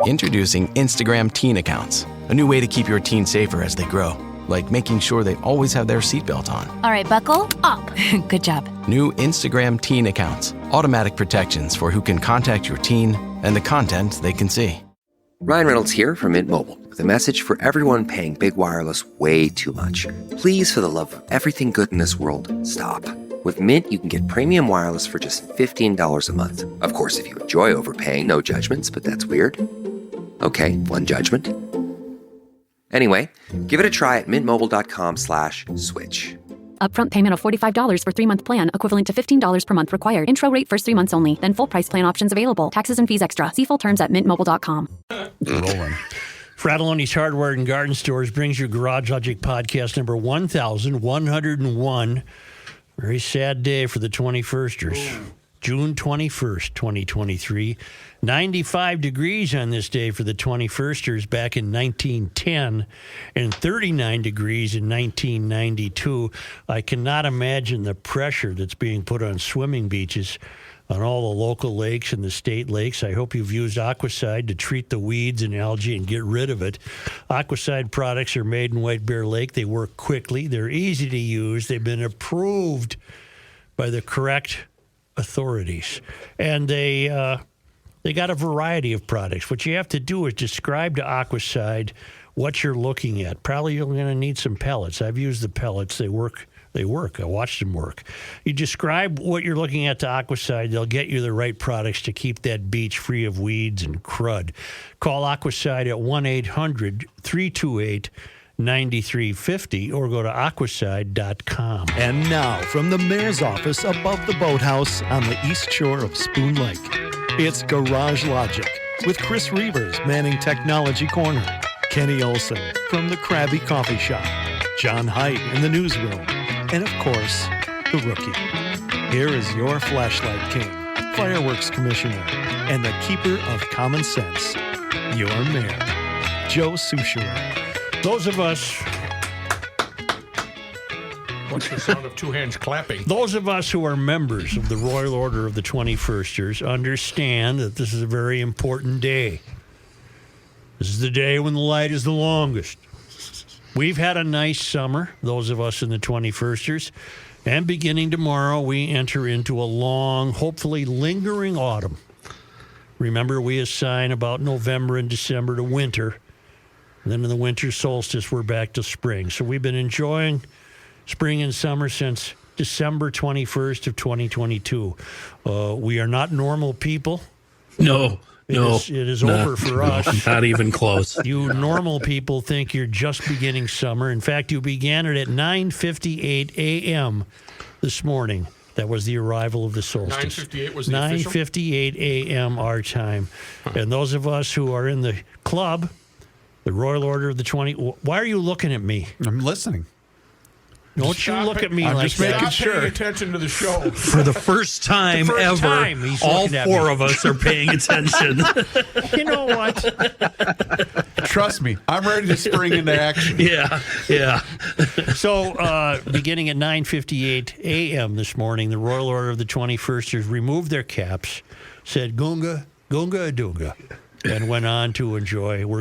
Introducing Instagram Teen Accounts, a new way to keep your teen safer as they grow, like making sure they always have their seatbelt on. All right, buckle up. Good job. New Instagram Teen Accounts, automatic protections for who can contact your teen and the content they can see. Ryan Reynolds here from Mint Mobile with a message for everyone paying big wireless way too much. Please, for the love of everything good in this world, stop. With Mint, you can get premium wireless for just $15 a month. Of course, if you enjoy overpaying, no judgments, but that's weird. Okay, one judgment. Anyway, give it a try at mintmobile.com/switch. Upfront payment of $45 for 3-month plan, equivalent to $15 per month required. Intro rate first 3 months only, then full price plan options available. Taxes and fees extra. See full terms at mintmobile.com. Rolling. Fratelloni's Hardware and Garden Stores brings you Garage Logic podcast number 1101. Very sad day for the 21sters. June 21st, 2023. 95 degrees on this day for the 21sters back in 1910 and 39 degrees in 1992. I cannot imagine the pressure that's being put on swimming beaches, on all the local lakes and the state lakes. I hope you've used Aquacide to treat the weeds and algae and get rid of it. Aquacide products are made in White Bear Lake. They work quickly. They're easy to use. They've been approved by the correct authorities. And they got a variety of products. What you have to do is describe to Aquacide what you're looking at. Probably you're going to need some pellets. I've used the pellets. They work. I watched them work. You describe what you're looking at to Aquacide, they'll get you the right products to keep that beach free of weeds and crud. Call Aquacide at 1-800-328-9350 or go to aquacide.com. And now, from the mayor's office above the boathouse on the east shore of Spoon Lake, it's Garage Logic with Chris Reavers manning Technology Corner, Kenny Olson from the Krabby Coffee Shop, John Haidt in the newsroom, and of course, the rookie. Here is your flashlight king, fireworks commissioner, and the keeper of common sense, your mayor, Joe Soucheray. Those of us... What's the sound of two hands clapping? Those of us who are members of the Royal Order of the 21sters understand that this is a very important day. This is the day when the light is the longest. We've had a nice summer, those of us in the 21sters, and beginning tomorrow, we enter into a long, hopefully lingering autumn. Remember, we assign about November and December to winter. And then in the winter solstice, we're back to spring. So we've been enjoying spring and summer since December 21st of 2022. We are not normal people. No. It is over for us. Not even close. You normal people think you're just beginning summer. In fact, you began it at 9:58 a.m. this morning. That was the arrival of the solstice. 9:58 was the 9:58 a.m. our time. And those of us who are in the club, the Royal Order of the 20... Why are you looking at me? I'm listening. Don't you look at me I'm like just that. making Stop paying attention to the show. For the first time The first ever, time he's all looking at four me. of us are paying attention. You know what? Trust me, I'm ready to spring into action. Yeah. So, beginning at 9:58 a.m. this morning, the Royal Order of the 21sters removed their caps, said "Gunga, Gunga, Dunga," and we're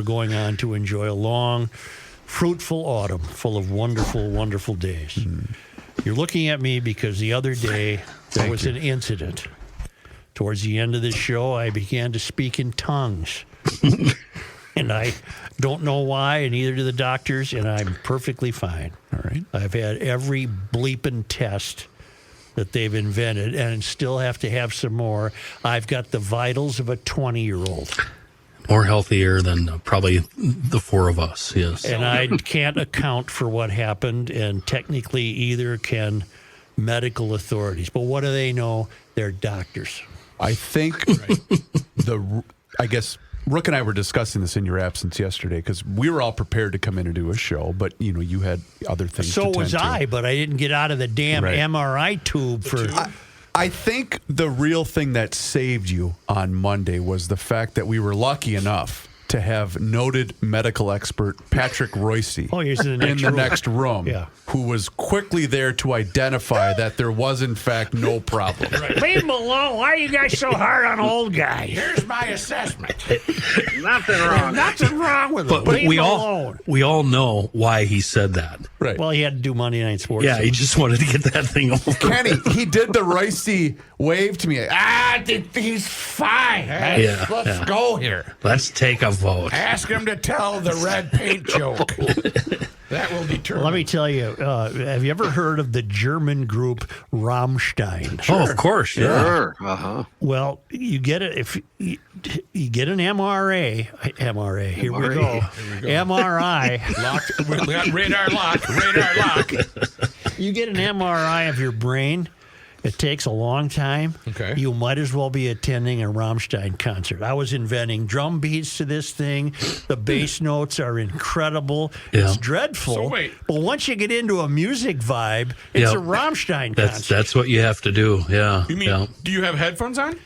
going on to enjoy a long, fruitful autumn full of wonderful, wonderful days. You're looking at me because the other day there was an incident. Towards the end of the show, I began to speak in tongues. And I don't know why, and neither do the doctors, and I'm perfectly fine. All right. I've had every bleeping test that they've invented and still have to have some more. I've got the vitals of a 20-year-old. More healthier than probably the four of us, yes. And I can't account for what happened, and technically either can medical authorities. But what do they know? They're doctors. I think I guess Rook and I were discussing this in your absence yesterday because we were all prepared to come in and do a show, but you had other things to So tend was to. I, but I didn't get out of the damn Right. MRI tube for... I think the real thing that saved you on Monday was the fact that we were lucky enough to have noted medical expert Patrick Royce he's in the next room, Yeah. who was quickly there to identify that there was, in fact, no problem. Leave him alone. Why are you guys so hard on old guys? Here's my assessment. Nothing wrong. Nothing wrong with him. But Leave we him all alone. we all know why he said that. Right. Well, he had to do Monday Night Sports. Yeah, he just wanted to get that thing over. Kenny, he did the Royce wave to me. He's fine. Hey, Yeah, let's yeah. go here. Let's take a vote. Ask him to tell the red paint joke. That will determine. Let me tell you, have you ever heard of the German group Rammstein? Oh, of course. Yeah. Sure. Uh-huh. Well, you get it if you get an MRA. Here we go. MRI. Locked. We got radar lock. Radar lock. You get an MRI of your brain. It takes a long time. Okay. You might as well be attending a Rammstein concert. I was inventing drum beats to this thing. The bass notes are incredible. Yeah. It's dreadful. So wait. But once you get into a music vibe, it's Yeah. a Rammstein concert. That's what you have to do. Yeah. You mean? yeah. Do you have headphones on?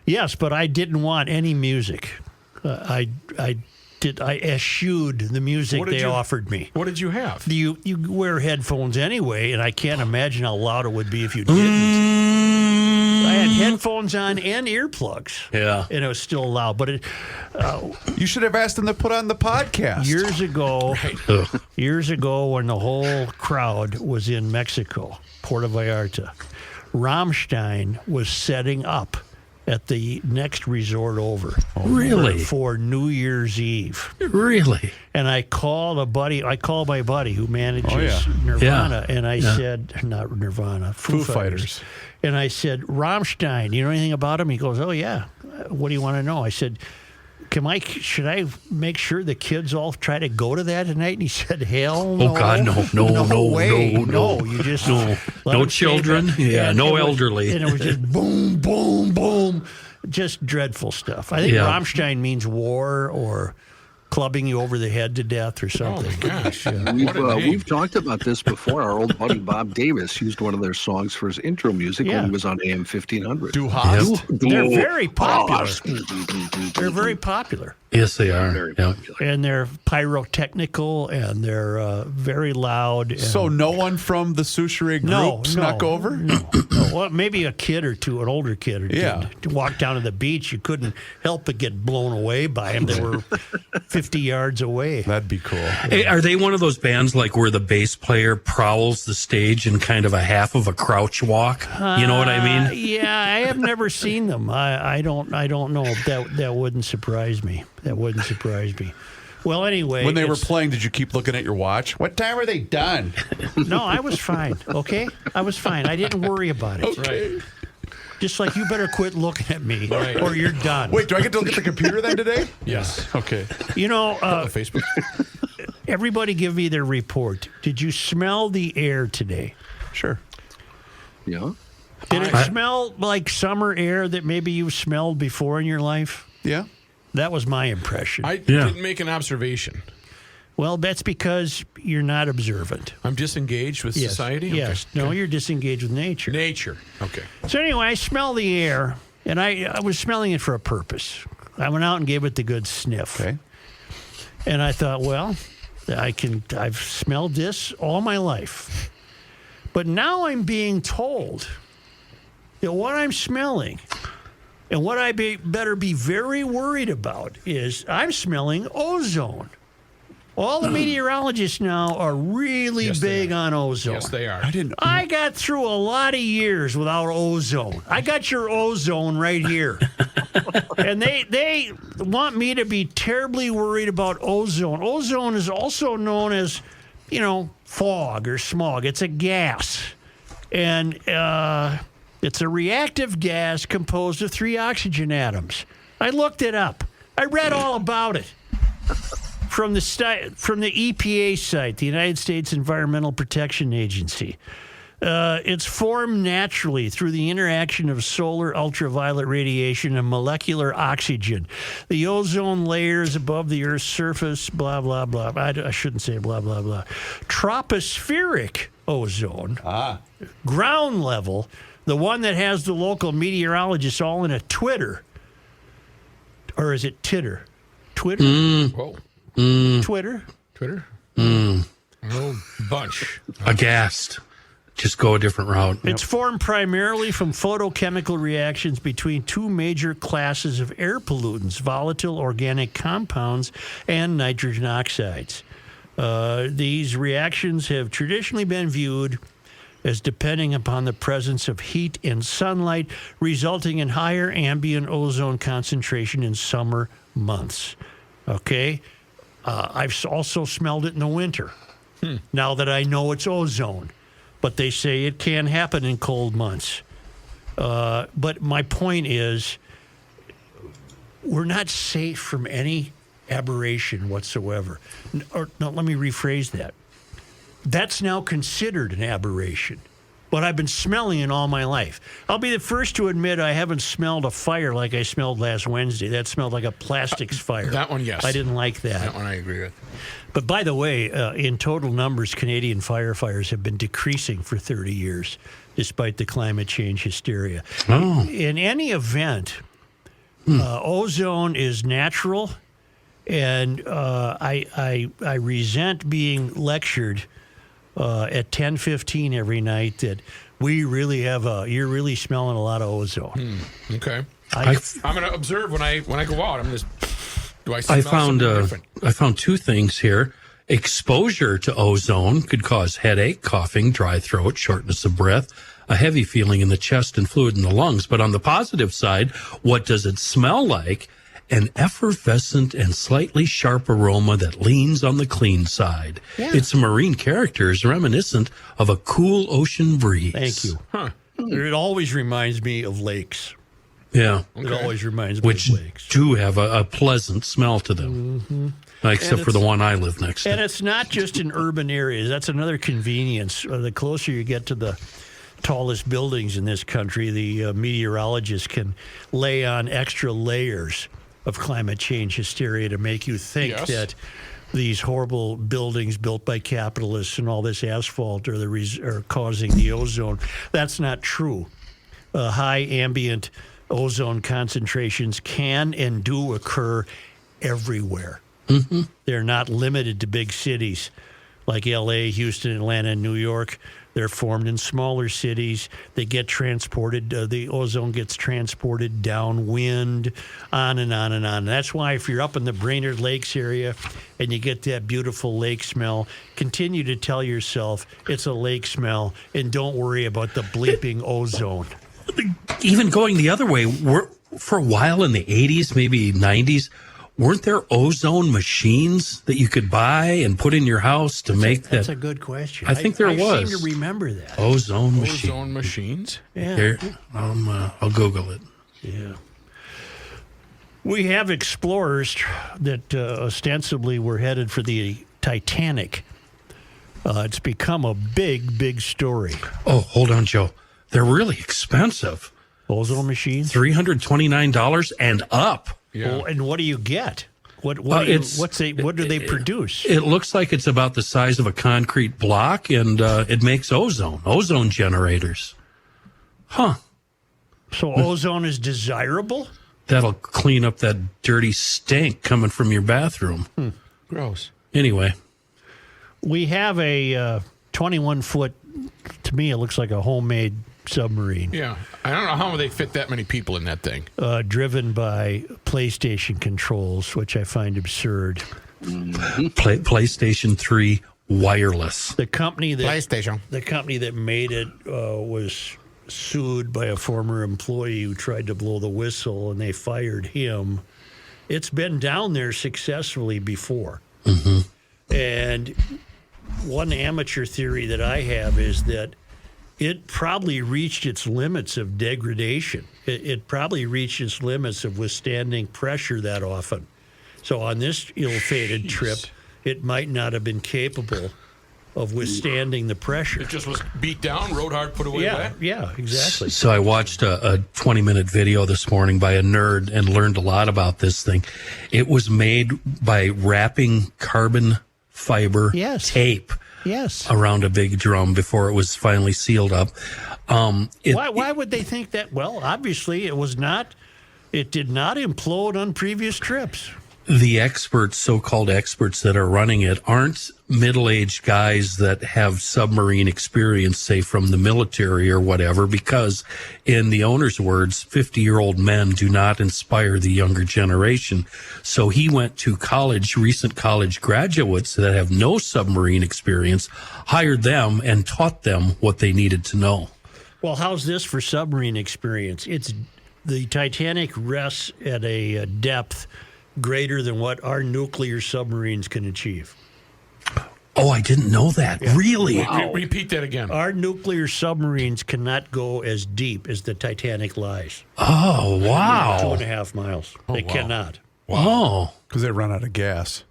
Yes, but I didn't want any music. I eschewed the music What did they you- offered me. What did you have? You wear headphones anyway, and I can't imagine how loud it would be if you didn't. I had headphones on and earplugs. Yeah. And it was still loud. But You should have asked him to put on the podcast. years ago when the whole crowd was in Mexico, Puerto Vallarta, Rammstein was setting up at the next resort over. Really? For New Year's Eve. Really? And I called my buddy who manages Nirvana, and I said, not Nirvana, Foo Fighters. And I said, Rammstein, you know anything about him? He goes, oh, yeah. What do you want to know? I said, should I make sure the kids all try to go to that tonight? And he said, hell no. Oh, God, no way. no. You just No. let No them stay children. back. Yeah, And no it was- elderly. And it was just boom, boom, boom. Just dreadful stuff. I think Yeah. Rammstein means war or clubbing you over the head to death or Oh something. my gosh! What a name. We've talked about this before. Our old buddy Bob Davis used one of their songs for his intro music when he was on AM 1500. Du hast. They're very popular. Oh, They're very popular. Yes, they are. very Yeah. popular. And they're pyrotechnical and they're very loud. And So no one from the Souchere group snuck over? No. Well, maybe a kid or two, an older kid or two. Yeah. To walk down to the beach, you couldn't help but get blown away by them. They were 50 yards away. That'd be cool. Hey, are they one of those bands like where the bass player prowls the stage in kind of a half of a crouch walk? You know what I mean? Yeah, I have never seen them. I don't know. That wouldn't surprise me. That wouldn't surprise me. Well, anyway, When they were playing, did you keep looking at your watch? What time are they done? No, I was fine. Okay, I was fine. I didn't worry about it. Right. Just like you better quit looking at me, Right. or you're done. Wait, do I get to look at the computer then today? Yes. Okay. You know, Facebook. everybody give me their report. Did you smell the air today? Sure. Yeah. Did it smell like summer air that maybe you've smelled before in your life? Yeah. That was my impression. I didn't make an observation. Well, that's because you're not observant. I'm disengaged with Yes. society. Yes. Okay. No, Okay. you're disengaged with nature. Nature. Okay. So anyway, I smell the air, and I was smelling it for a purpose. I went out and gave it the good sniff. Okay. And I thought, well, I've smelled this all my life. But now I'm being told that what I'm smelling and what I better be very worried about is I'm smelling ozone. All the meteorologists now are really Yes, they big are. on ozone. Yes, they are. I didn't. I got through a lot of years without ozone. I got your ozone right here. And they want me to be terribly worried about ozone. Ozone is also known as, fog or smog. It's a gas. And it's a reactive gas composed of 3 oxygen atoms. I looked it up. I read all about it. From the EPA site, the United States Environmental Protection Agency. It's formed naturally through the interaction of solar ultraviolet radiation and molecular oxygen. The ozone layer is above the Earth's surface, blah, blah, blah. I shouldn't say blah, blah, blah. Tropospheric ozone, ground level, the one that has the local meteorologists all in a twitter. Or is it titter? Twitter. Whoa. Twitter. Oh, bunch. Aghast. Just go a different route. It's formed primarily from photochemical reactions between two major classes of air pollutants, volatile organic compounds and nitrogen oxides. These reactions have traditionally been viewed as depending upon the presence of heat and sunlight, resulting in higher ambient ozone concentration in summer months. Okay? I've also smelled it in the winter, now that I know it's ozone. But they say it can happen in cold months. But my point is, we're not safe from any aberration whatsoever. No, let me rephrase that. That's now considered an aberration. But I've been smelling it all my life. I'll be the first to admit I haven't smelled a fire like I smelled last Wednesday. That smelled like a plastics fire. That one, yes. I didn't like that. That one I agree with. But by the way, in total numbers, Canadian firefighters have been decreasing for 30 years, despite the climate change hysteria. Oh. In any event, ozone is natural, and I resent being lectured at 10:15 every night that we really you're really smelling a lot of ozone. Okay. I'm going to observe when I go out. I'm just. Do I smell I found something different? I found two things here. Exposure to ozone could cause headache, coughing, dry throat, shortness of breath, a heavy feeling in the chest and fluid in the lungs. But on the positive side, what does it smell like? An effervescent and slightly sharp aroma that leans on the clean side. Yeah. Its marine character is reminiscent of a cool ocean breeze. Thank you. Huh. It always reminds me of lakes. Yeah. It always reminds me Which of lakes. do have a pleasant smell to them. Except for the one I live next to. And it's not just in urban areas. That's another convenience. The closer you get to the tallest buildings in this country, the meteorologists can lay on extra layers of climate change hysteria to make you think that these horrible buildings built by capitalists and all this asphalt are causing the ozone. That's not true. High ambient ozone concentrations can and do occur everywhere. Mm-hmm. They're not limited to big cities like L.A., Houston, Atlanta, and New York. They're formed in smaller cities. They get transported. The ozone gets transported downwind, on and on and on. That's why if you're up in the Brainerd Lakes area and you get that beautiful lake smell, continue to tell yourself it's a lake smell and don't worry about the bleeping ozone. Even going the other way, for a while in the 80s, maybe 90s, weren't there ozone machines that you could buy and put in your house to make that? That's a good question. I think there was. I seem to remember that. Ozone machine. Ozone machines? Yeah. Here, I'll Google it. Yeah. We have explorers that ostensibly were headed for the Titanic. It's become a big, big story. Oh, hold on, Joe. They're really expensive. Ozone machines? $329 and up. Yeah. Well, and what do you get? What do they produce? It looks like it's about the size of a concrete block, and it makes ozone generators. Huh. So ozone is desirable? That'll clean up that dirty stink coming from your bathroom. Gross. Anyway. We have a 21-foot, to me, it looks like a homemade submarine. Yeah. I don't know how they fit that many people in that thing. Driven by PlayStation controls, which I find absurd. PlayStation 3 wireless. The company PlayStation. The company that made it was sued by a former employee who tried to blow the whistle, and they fired him. It's been down there successfully before. Mm-hmm. And one amateur theory that I have is that it probably reached its limits of degradation. It probably reached its limits of withstanding pressure that often. So on this ill-fated trip, it might not have been capable of withstanding the pressure. It just was beat down, rode hard, put away wet? Yeah, exactly. So I watched a 20-minute video this morning by a nerd and learned a lot about this thing. It was made by wrapping carbon fiber tape around a big drum before it was finally sealed up. Why would they think that? Well, obviously it did not implode on previous trips. the experts, so-called experts that are running it, aren't middle-aged guys that have submarine experience, say from the military or whatever, because in the owner's words, 50-year-old men do not inspire the younger generation. So he went to recent college graduates that have no submarine experience, hired them and taught them what they needed to know. Well, how's this for submarine experience? It's the Titanic rests at a depth greater than what our nuclear submarines can achieve. Oh, I didn't know that. Yeah. Really? Wow. Repeat that again. Our nuclear submarines cannot go as deep as the Titanic lies. Oh, wow. 2.5 miles. They cannot. Wow. Oh. Because they run out of gas.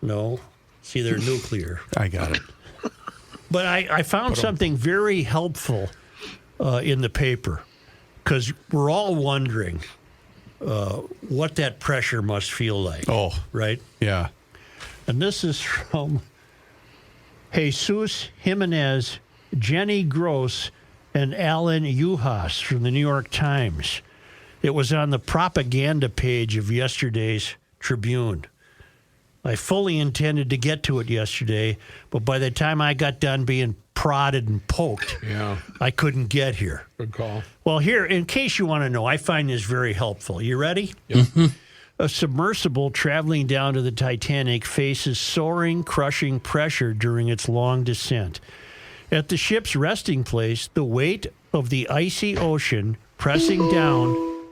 No. See, they're nuclear. I got it. But I found something very helpful in the paper, because we're all wondering what that pressure must feel like. Oh. Right? Yeah. And this is from Jesus Jimenez, Jenny Gross, and Alan Uhas from the New York Times. It was on the propaganda page of yesterday's Tribune. I fully intended to get to it yesterday, but by the time I got done being prodded and poked, I couldn't get here. Good call. Well, here, in case you want to know, I find this very helpful. You ready? Yep. Mm-hmm. A submersible traveling down to the Titanic faces soaring, crushing pressure during its long descent. At the ship's resting place, the weight of the icy ocean pressing down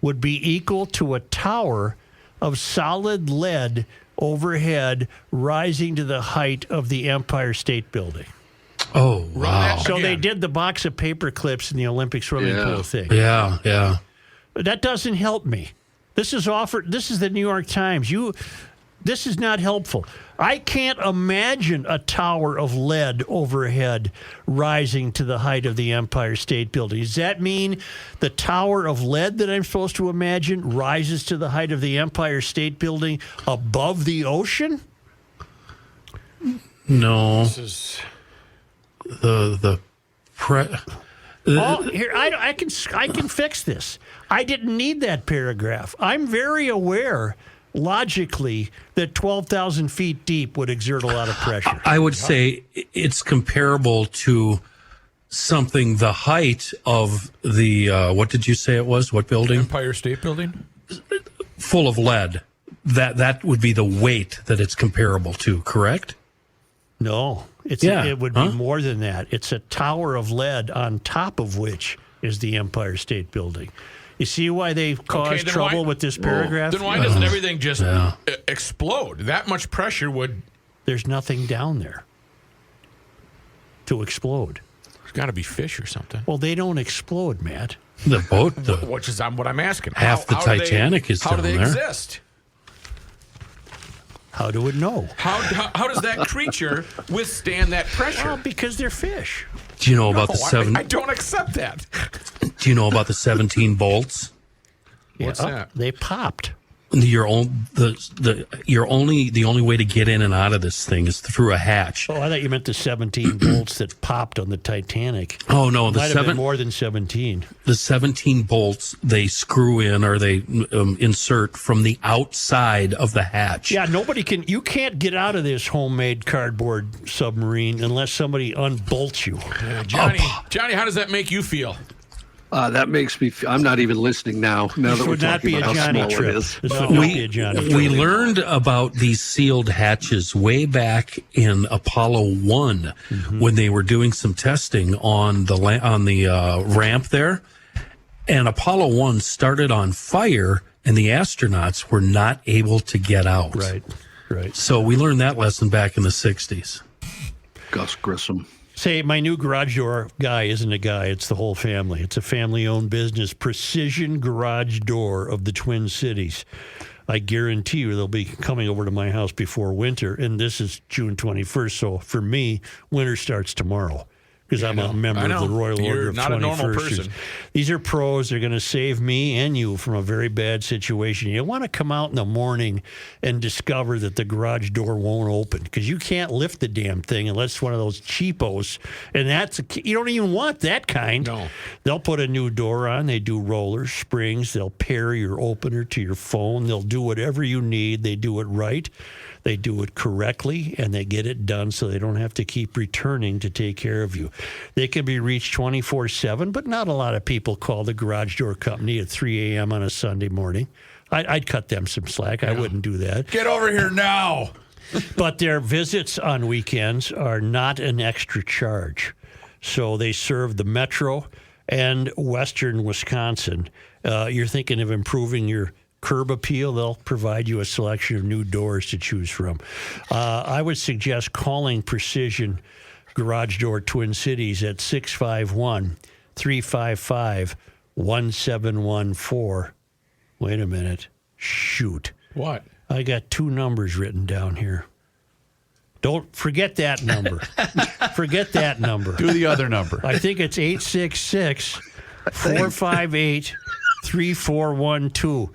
would be equal to a tower of solid lead overhead rising to the height of the Empire State Building. Oh, wow. So they did the box of paper clips in the Olympic swimming pool thing. Yeah, yeah. That doesn't help me. This is the New York Times. This is not helpful. I can't imagine a tower of lead overhead rising to the height of the Empire State Building. Does that mean the tower of lead that I'm supposed to imagine rises to the height of the Empire State Building above the ocean? No. This is Here, I can fix this. I didn't need that paragraph. I'm very aware, logically, that 12,000 feet deep would exert a lot of pressure. I would say it's comparable to something the height of the, what did you say it was? What building? Empire State Building? Full of lead. That would be the weight that it's comparable to, correct? No, it would be more than that. It's a tower of lead on top of which is the Empire State Building. You see why they've caused trouble with this paragraph? Then why doesn't everything just explode? That much pressure would... There's nothing down there to explode. There's got to be fish or something. Well, they don't explode, Matt. The boat... Which is what I'm asking. Half the Titanic is down there. How do they exist? How do it know? How does that creature withstand that pressure? Well, because they're fish. Do you know about the seven? I don't accept that. Do you know about the 17 bolts? What's that? They popped. The only way to get in and out of this thing is through a hatch. Oh, I thought you meant the 17 bolts that popped on the Titanic. Oh no, Might have been more than 17. The 17 bolts they screw in or they insert from the outside of the hatch. Yeah, you can't get out of this homemade cardboard submarine unless somebody unbolts you. Johnny, how does that make you feel? That makes me. I'm not even listening now. Now that we're talking about how small it is. We learned about these sealed hatches way back in Apollo 1 when they were doing some testing on the ramp there, and Apollo 1 started on fire, and the astronauts were not able to get out. Right. So we learned that lesson back in the 60s. Gus Grissom. Say, my new garage door guy isn't a guy. It's the whole family. It's a family-owned business, Precision Garage Door of the Twin Cities. I guarantee you they'll be coming over to my house before winter, and this is June 21st, so for me, winter starts tomorrow. because I'm a member of the Royal Order of 21sters. Not a normal person. These are pros. They're going to save me and you from a very bad situation. You want to come out in the morning and discover that the garage door won't open because you can't lift the damn thing unless it's one of those cheapos. And you don't even want that kind. No. They'll put a new door on. They do rollers, springs. They'll pair your opener to your phone. They'll do whatever you need. They do it right. They do it correctly, and they get it done so they don't have to keep returning to take care of you. They can be reached 24/7, but not a lot of people call the garage door company at 3 a.m. on a Sunday morning. I'd cut them some slack. I wouldn't do that. Get over here now. But their visits on weekends are not an extra charge. So they serve the Metro and Western Wisconsin. You're thinking of improving your curb appeal, they'll provide you a selection of new doors to choose from. I would suggest calling Precision Garage Door Twin Cities at 651-355-1714. Wait a minute. Shoot. What? I got 2 numbers written down here. Don't forget that number. Forget that number. Do the other number. I think it's 866-458-3412.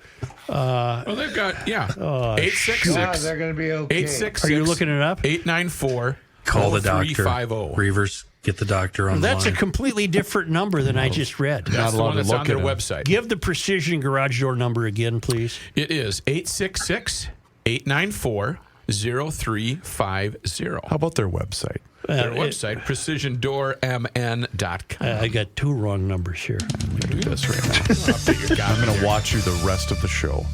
Well, they've got, 866. They're going to be okay. 866. Are you looking it up? 894. Call the doctor. 0350. Reavers, get the doctor on the That's a line. completely different number than I just read. That's the one that's on their website. Give the Precision Garage Door number again, please. It is 866-894-0350. How about their website? Their website, precisiondoormn.com. I got 2 wrong numbers here. Do this right now. I'm going to watch you the rest of the show.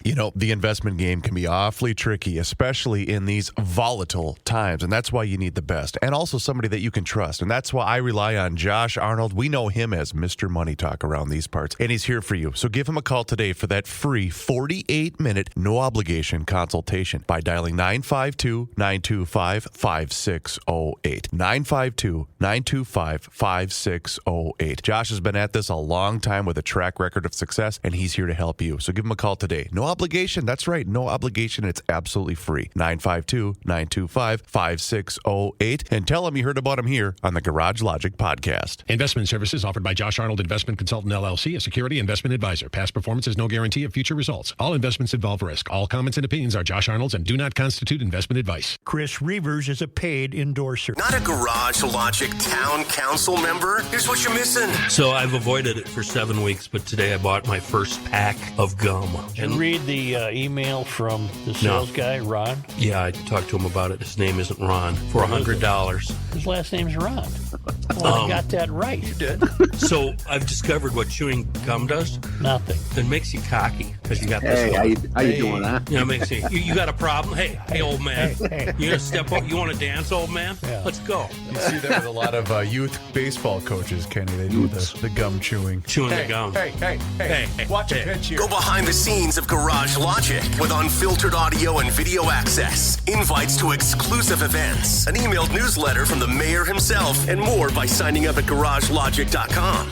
You know, the investment game can be awfully tricky, especially in these volatile times. And that's why you need the best. And also somebody that you can trust. And that's why I rely on Josh Arnold. We know him as Mr. Money Talk around these parts. And he's here for you. So give him a call today for that free 48-minute, no-obligation consultation by dialing 952-925-5608. 952-925-5608. Josh has been at this a long time with a track record of success, and he's here to help you. So give him a call today. No obligation. That's right. No obligation. It's absolutely free. 952-925-5608. And tell him you heard about him here on the Garage Logic podcast. Investment services offered by Josh Arnold Investment Consultant LLC, a security investment advisor. Past performance is no guarantee of future results. All investments involve risk. All comments and opinions are Josh Arnold's and do not constitute investment advice. Chris Reavers is a paid endorser. Not a Garage Logic Town Council member? Here's what you're missing. So I've avoided it for 7 weeks, but today I bought my first pack of gum. Did you read the email from the sales guy, Ron? Yeah, I talked to him about it. His name isn't Ron. For $100. His last name's Ron. Well, I got that right. You did. So I've discovered what chewing gum does. Nothing. It makes you cocky because you got this. Hey, how you doing, huh? You know, it makes you got a problem. Hey, old man. Hey. You gonna step up? You want to dance, old man? Yeah. Let's go. You see that with a lot of youth baseball coaches, Kenny. They do the gum chewing. Chewing the gum. Hey. Watch it pitch you. Go behind the scenes of Garage Logic with unfiltered audio and video access, invites to exclusive events, an emailed newsletter from the mayor himself, and more by signing up at garagelogic.com.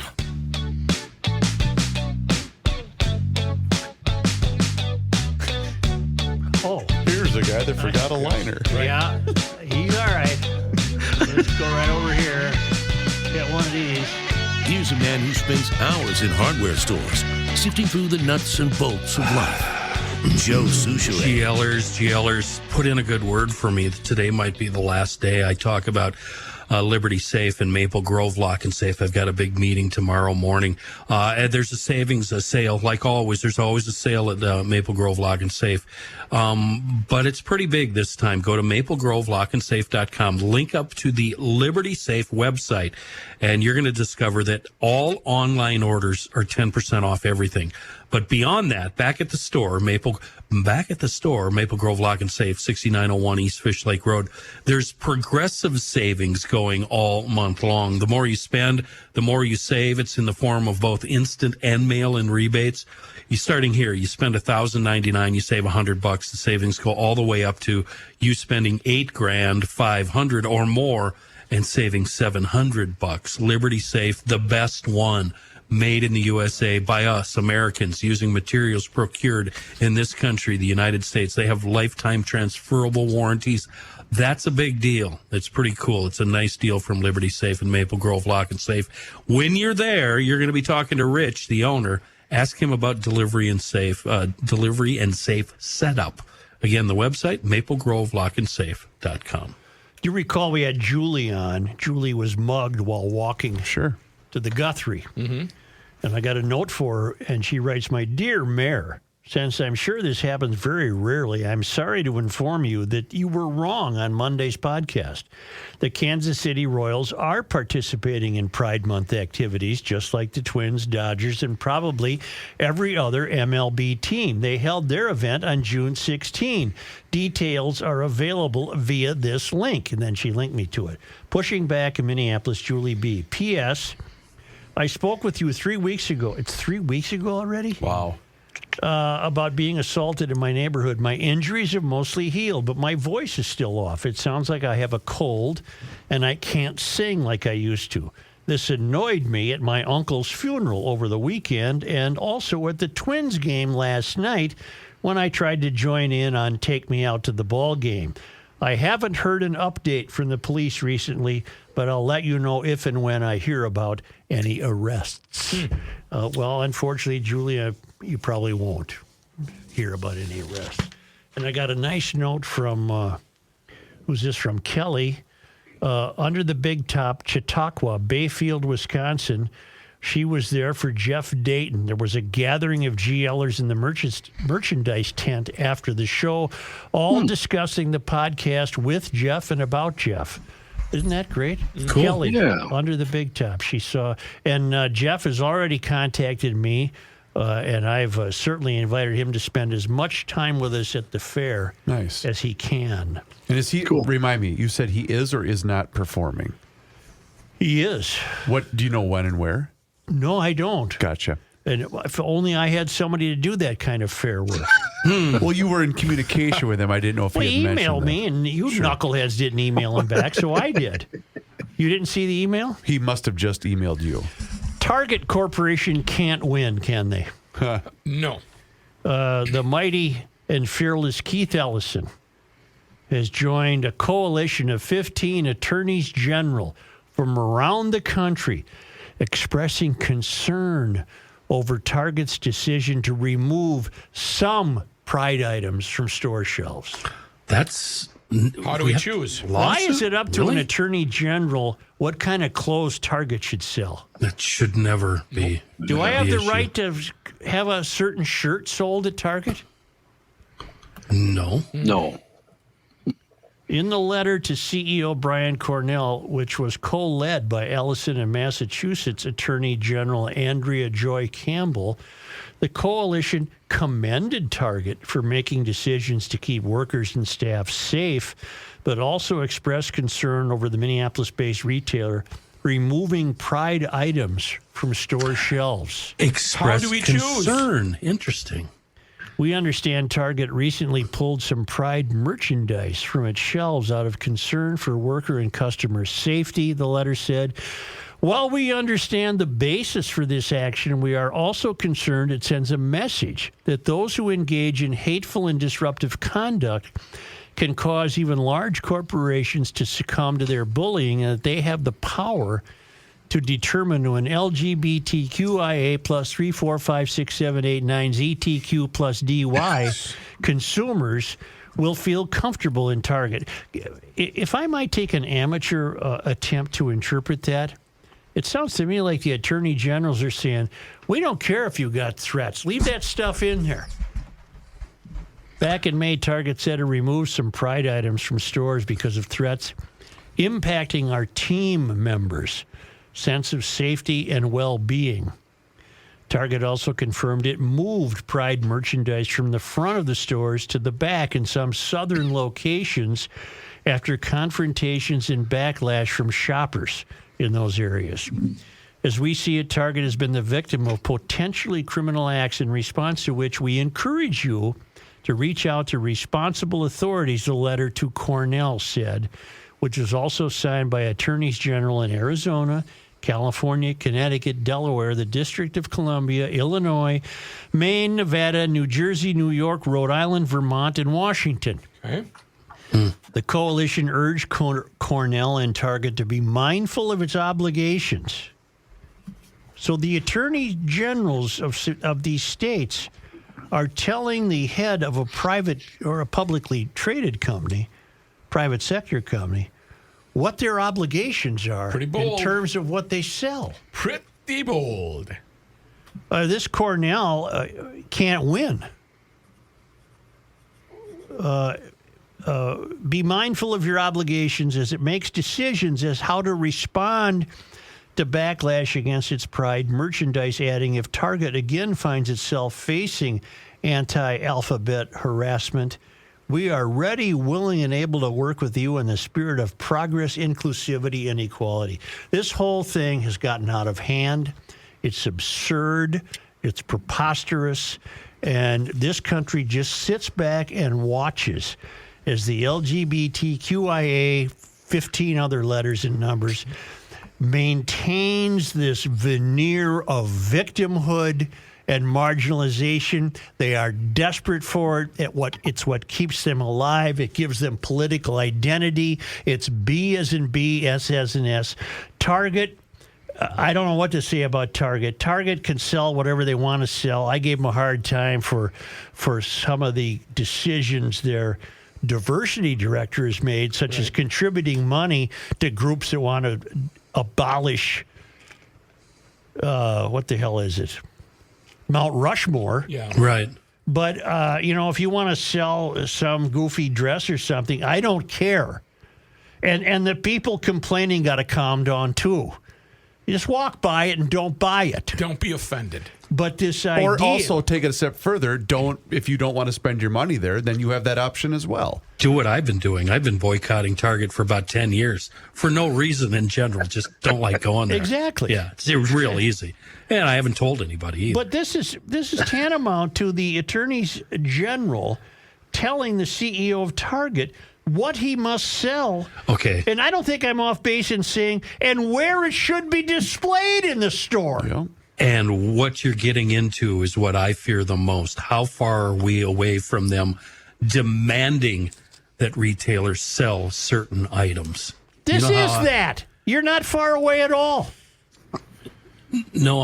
Oh, Here's a guy that forgot a liner. yeah. He's all right. Let's go right over here. Get one of these. Here's a man who spends hours in hardware stores, sifting through the nuts and bolts of life. Joe Souchere. GLers, put in a good word for me. Today might be the last day I talk about Liberty Safe and Maple Grove Lock and Safe. I've got a big meeting tomorrow morning. And there's a sale. Like always, there's always a sale at Maple Grove Lock and Safe. But it's pretty big this time. Go to maplegrovelockandsafe.com. Link up to the Liberty Safe website, and you're going to discover that all online orders are 10% off everything. But beyond that, back at the store, Maple Grove Lock and Safe, 6901 East Fish Lake Road, there's progressive savings going all month long. The more you spend, the more you save. It's in the form of both instant and mail-in rebates. You starting here, you spend $1,099, you save $100. The savings go all the way up to you spending $8,500 or more and saving $700. Liberty Safe, the best one. made in the USA by us, Americans, using materials procured in this country, the United States. They have lifetime transferable warranties. That's a big deal. It's pretty cool. It's a nice deal from Liberty Safe and Maple Grove Lock and Safe. When you're there, you're going to be talking to Rich, the owner. Ask him about delivery and safe setup. Again, the website, maplegrovelockandsafe.com. Do you recall we had Julie on? Julie was mugged while walking Sure. to the Guthrie. Mm-hmm. And I got a note for her, and she writes, "My dear Mayor, since I'm sure this happens very rarely, I'm sorry to inform you that you were wrong on Monday's podcast. The Kansas City Royals are participating in Pride Month activities, just like the Twins, Dodgers, and probably every other MLB team. They held their event on June 16. Details are available via this link." And then she linked me to it. Pushing back in Minneapolis, Julie B. P.S. I spoke with you 3 weeks ago. It's 3 weeks ago already? Wow. About being assaulted in my neighborhood. My injuries have mostly healed, but my voice is still off. It sounds like I have a cold, and I can't sing like I used to. This annoyed me at my uncle's funeral over the weekend and also at the Twins game last night when I tried to join in on Take Me Out to the Ball Game. I haven't heard an update from the police recently, but I'll let you know if and when I hear about any arrests. Well, unfortunately, Julia, you probably won't hear about any arrests. And I got a nice note from, who's this from? Kelly. Under the Big Top, Chautauqua, Bayfield, Wisconsin. She was there for Jeff Dayton. There was a gathering of GLers in the merchandise tent after the show, all discussing the podcast with Jeff and about Jeff. Isn't that great? Cool. Kelly, Yeah. Under the Big Top. She saw, and Jeff has already contacted me, and I've certainly invited him to spend as much time with us at the fair Nice. as he can. And is he, remind me, you said he is or is not performing? He is. What, do you know when and where? No, I don't. Gotcha. And if only I had somebody to do that kind of fair work. Well, you were in communication with him. I didn't know if Well, he he had mentioned emailed me, and you knuckleheads didn't email him back, so I did. You didn't see the email? He must have just emailed you. Target Corporation can't win, can they? No. The mighty and fearless Keith Ellison has joined a coalition of 15 attorneys general from around the country expressing concern over Target's decision to remove some Pride items from store shelves. That's... How do we choose? Why is it up to Really? an attorney general what kind of clothes Target should sell? That should never be. Do I have the issue. right to have a certain shirt sold at Target? No. No. In the letter to CEO Brian Cornell, which was co-led by Ellison and Massachusetts Attorney General Andrea Joy Campbell, the coalition commended Target for making decisions to keep workers and staff safe, but also expressed concern over the Minneapolis-based retailer removing Pride items from store shelves. Express How do we choose? concern. Interesting. We understand Target recently pulled some Pride merchandise from its shelves out of concern for worker and customer safety, the letter said. While we understand the basis for this action, we are also concerned it sends a message that those who engage in hateful and disruptive conduct can cause even large corporations to succumb to their bullying, and that they have the power to determine when LGBTQIA plus 3, 4, 5, 6, 7, 8, 9 ZTQ plus DY consumers will feel comfortable in Target. If I might take an amateur attempt to interpret that, it sounds to me like the attorney generals are saying, we don't care if you got threats. Leave that stuff in there. Back in May, Target said to remove some Pride items from stores because of threats impacting our team members' sense of safety and well-being. Target also confirmed it moved Pride merchandise from the front of the stores to the back in some southern locations after confrontations and backlash from shoppers in those areas. As we see it, Target has been the victim of potentially criminal acts, in response to which we encourage you to reach out to responsible authorities, the letter to Cornell said, which was also signed by attorneys general in Arizona, California, Connecticut, Delaware, the District of Columbia, Illinois, Maine, Nevada, New Jersey, New York, Rhode Island, Vermont, and Washington. Okay. The coalition urged Cornell and Target to be mindful of its obligations. So the attorney generals of these states are telling the head of a private or a publicly traded company, private sector company, what their obligations are Pretty bold. in terms of what they sell. Pretty bold. This Cornell can't win. Be mindful of your obligations as it makes decisions as how to respond to backlash against its Pride merchandise, adding, if Target again finds itself facing anti-alphabet harassment, we are ready, willing, and able to work with you in the spirit of progress, inclusivity, and equality. This whole thing has gotten out of hand. It's absurd. It's preposterous. And this country just sits back and watches as the LGBTQIA, 15 other letters and numbers, maintains this veneer of victimhood and marginalization. They are desperate for it. It's what keeps them alive. It gives them political identity. It's B as in B, S as in S. Target, I don't know what to say about Target. Target can sell whatever they want to sell. I gave them a hard time for some of the decisions their diversity director has made, such as contributing money to groups that want to abolish, what the hell is it? Mount Rushmore. Yeah. Right. But, if you want to sell some goofy dress or something, I don't care. And the people complaining got to calm down, too. You just walk by it and don't buy it. Don't be offended. But this idea... Or also take it a step further. If you don't want to spend your money there, then you have that option as well. Do what I've been doing. I've been boycotting Target for about 10 years for no reason in general. Just don't like going there. Exactly. Yeah, it's real easy. And I haven't told anybody either. But this is tantamount to the attorneys general telling the CEO of Target what he must sell. Okay. And I don't think I'm off base in saying, and where it should be displayed in the store. Yeah. And what you're getting into is what I fear the most. How far are we away from them demanding that retailers sell certain items? This is that. You're not far away at all. No,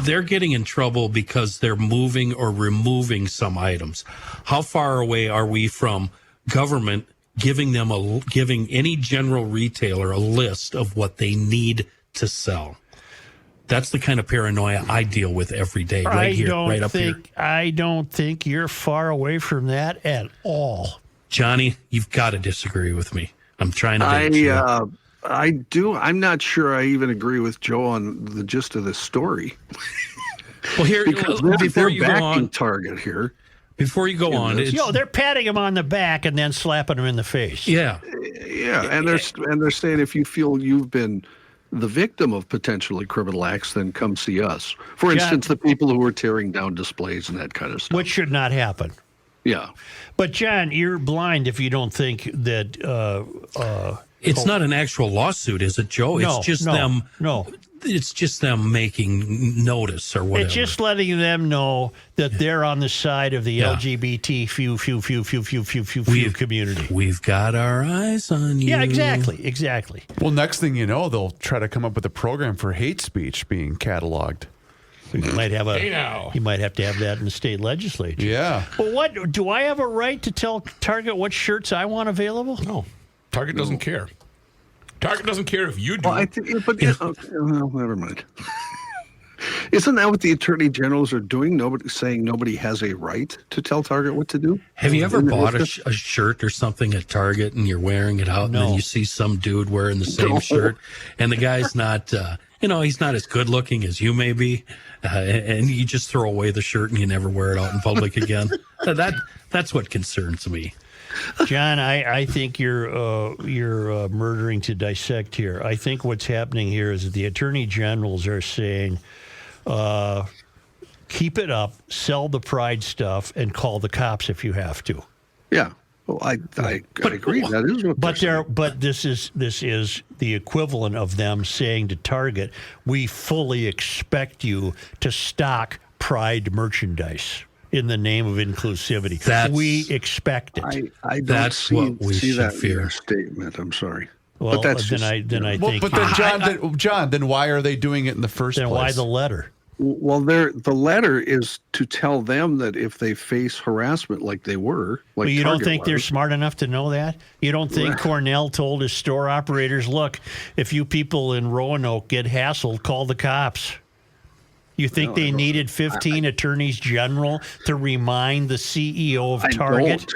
they're getting in trouble because they're moving or removing some items. How far away are we from government giving any general retailer a list of what they need to sell? That's the kind of paranoia I deal with every day, right up here. I don't think you're far away from that at all. Johnny, you've got to disagree with me. I'm trying to. I do. I'm not sure I even agree with Joe on the gist of this story. Well, here, because before they're you go backing on, Target here. Before you go on, they're patting him on the back and then slapping him in the face. Yeah, and they're saying if you feel you've been the victim of potentially criminal acts, then come see us. For instance, the people who are tearing down displays and that kind of stuff, which should not happen. Yeah, but John, you're blind if you don't think that. It's not an actual lawsuit, is it, Joe? It's just them. No. It's just them making notice or whatever. It's just letting them know that they're on the side of the LGBT few community. We've got our eyes on you. Yeah, exactly. Well, next thing you know, they'll try to come up with a program for hate speech being cataloged. So you might have to have that in the state legislature. Yeah. Well, what do I have a right to tell Target what shirts I want available? No. Target doesn't care. Target doesn't care if you do. Well, never mind. Isn't that what the attorney generals are doing? Nobody has a right to tell Target what to do. Have you ever bought a shirt or something at Target and you're wearing it out, and then you see some dude wearing the same shirt, and the guy's not, he's not as good looking as you may be, and you just throw away the shirt and you never wear it out in public again? That's what concerns me. John, I think you're murdering to dissect here. I think what's happening here is that the attorney generals are saying, keep it up, sell the Pride stuff, and call the cops if you have to. Yeah. Well, I agree. That is what. But this is the equivalent of them saying to Target, "We fully expect you to stock Pride merchandise in the name of inclusivity. We expect it." I don't see that in your statement. I'm sorry. Well, but that's then I think. But then, John, then why are they doing it in the first place? Then why the letter? Well, the letter is to tell them that if they face harassment like they were, like you Target don't think they're smart enough to know that? You don't think Cornell told his store operators, look, if you people in Roanoke get hassled, call the cops? You think they needed 15 attorneys general to remind the CEO of Target?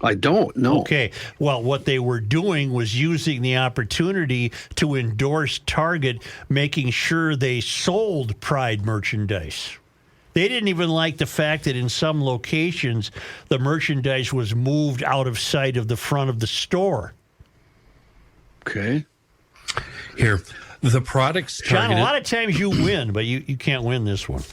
I don't know. Okay. Well, what they were doing was using the opportunity to endorse Target, making sure they sold Pride merchandise. They didn't even like the fact that in some locations the merchandise was moved out of sight of the front of the store. Okay. Here, the products targeted... John, a lot of times you win, but you can't win this one.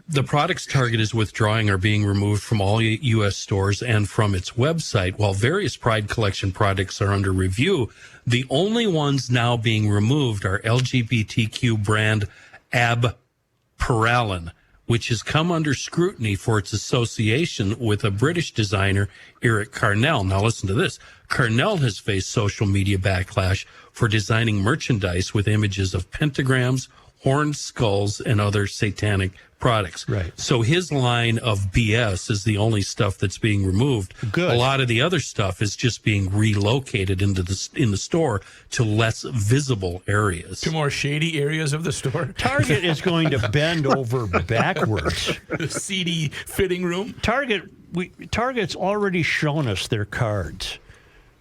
The products Target is withdrawing are being removed from all U.S. stores and from its website. While various Pride Collection products are under review, the only ones now being removed are LGBTQ brand Abperallen, which has come under scrutiny for its association with a British designer, Eric Carnell. Now listen to this. Carnell has faced social media backlash for designing merchandise with images of pentagrams, horned skulls, and other satanic products. Right. So his line of BS is the only stuff that's being removed. Good. A lot of the other stuff is just being relocated in the store to less visible areas. To more shady areas of the store. Target is going to bend over backwards. The CD fitting room. Target's already shown us their cards.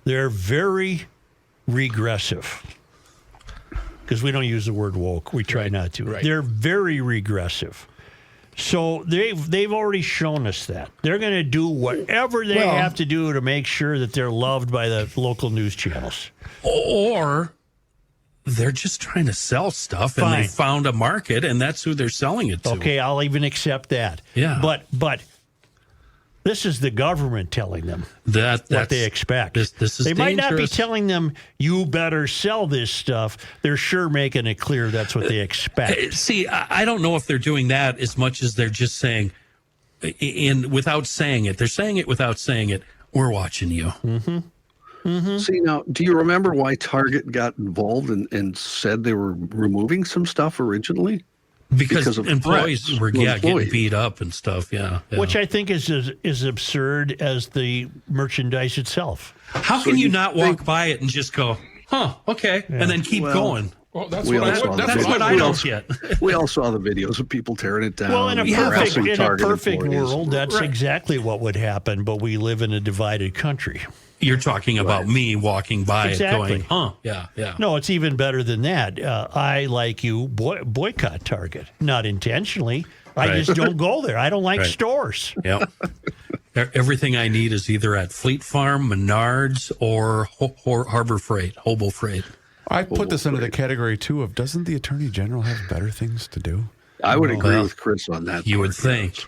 They're very regressive. Because we don't use the word woke. We try not to. Right. They're very regressive. So they've already shown us that. They're going to do whatever they have to do to make sure that they're loved by the local news channels. Or they're just trying to sell stuff and they found a market and that's who they're selling it to. Okay, I'll even accept that. Yeah. But this is the government telling them what they expect. This is they might not be dangerous. telling them, you better sell this stuff. They're sure making it clear that's what they expect. See, I don't know if they're doing that as much as they're just saying, without saying it. They're saying it without saying it. We're watching you. Mm-hmm. Mm-hmm. See, now, do you remember why Target got involved and said they were removing some stuff originally? Because of employees were getting beat up and stuff, yeah. Which I think is absurd as the merchandise itself. How can you not walk by it and just go, huh, okay, and then keep going? Well, that's what I don't get. We all saw the videos of people tearing it down. Well, in a perfect employees. world, that's exactly what would happen, but we live in a divided country. You're talking about me walking by it going, huh, yeah. No, it's even better than that. I, like you, boycott Target. Not intentionally. I just don't go there. I don't like stores. Yep. Everything I need is either at Fleet Farm, Menards, or Harbor Freight, Hobo Freight. I put this under the category, too, of doesn't the Attorney General have better things to do? I would agree with Chris on that. You would think.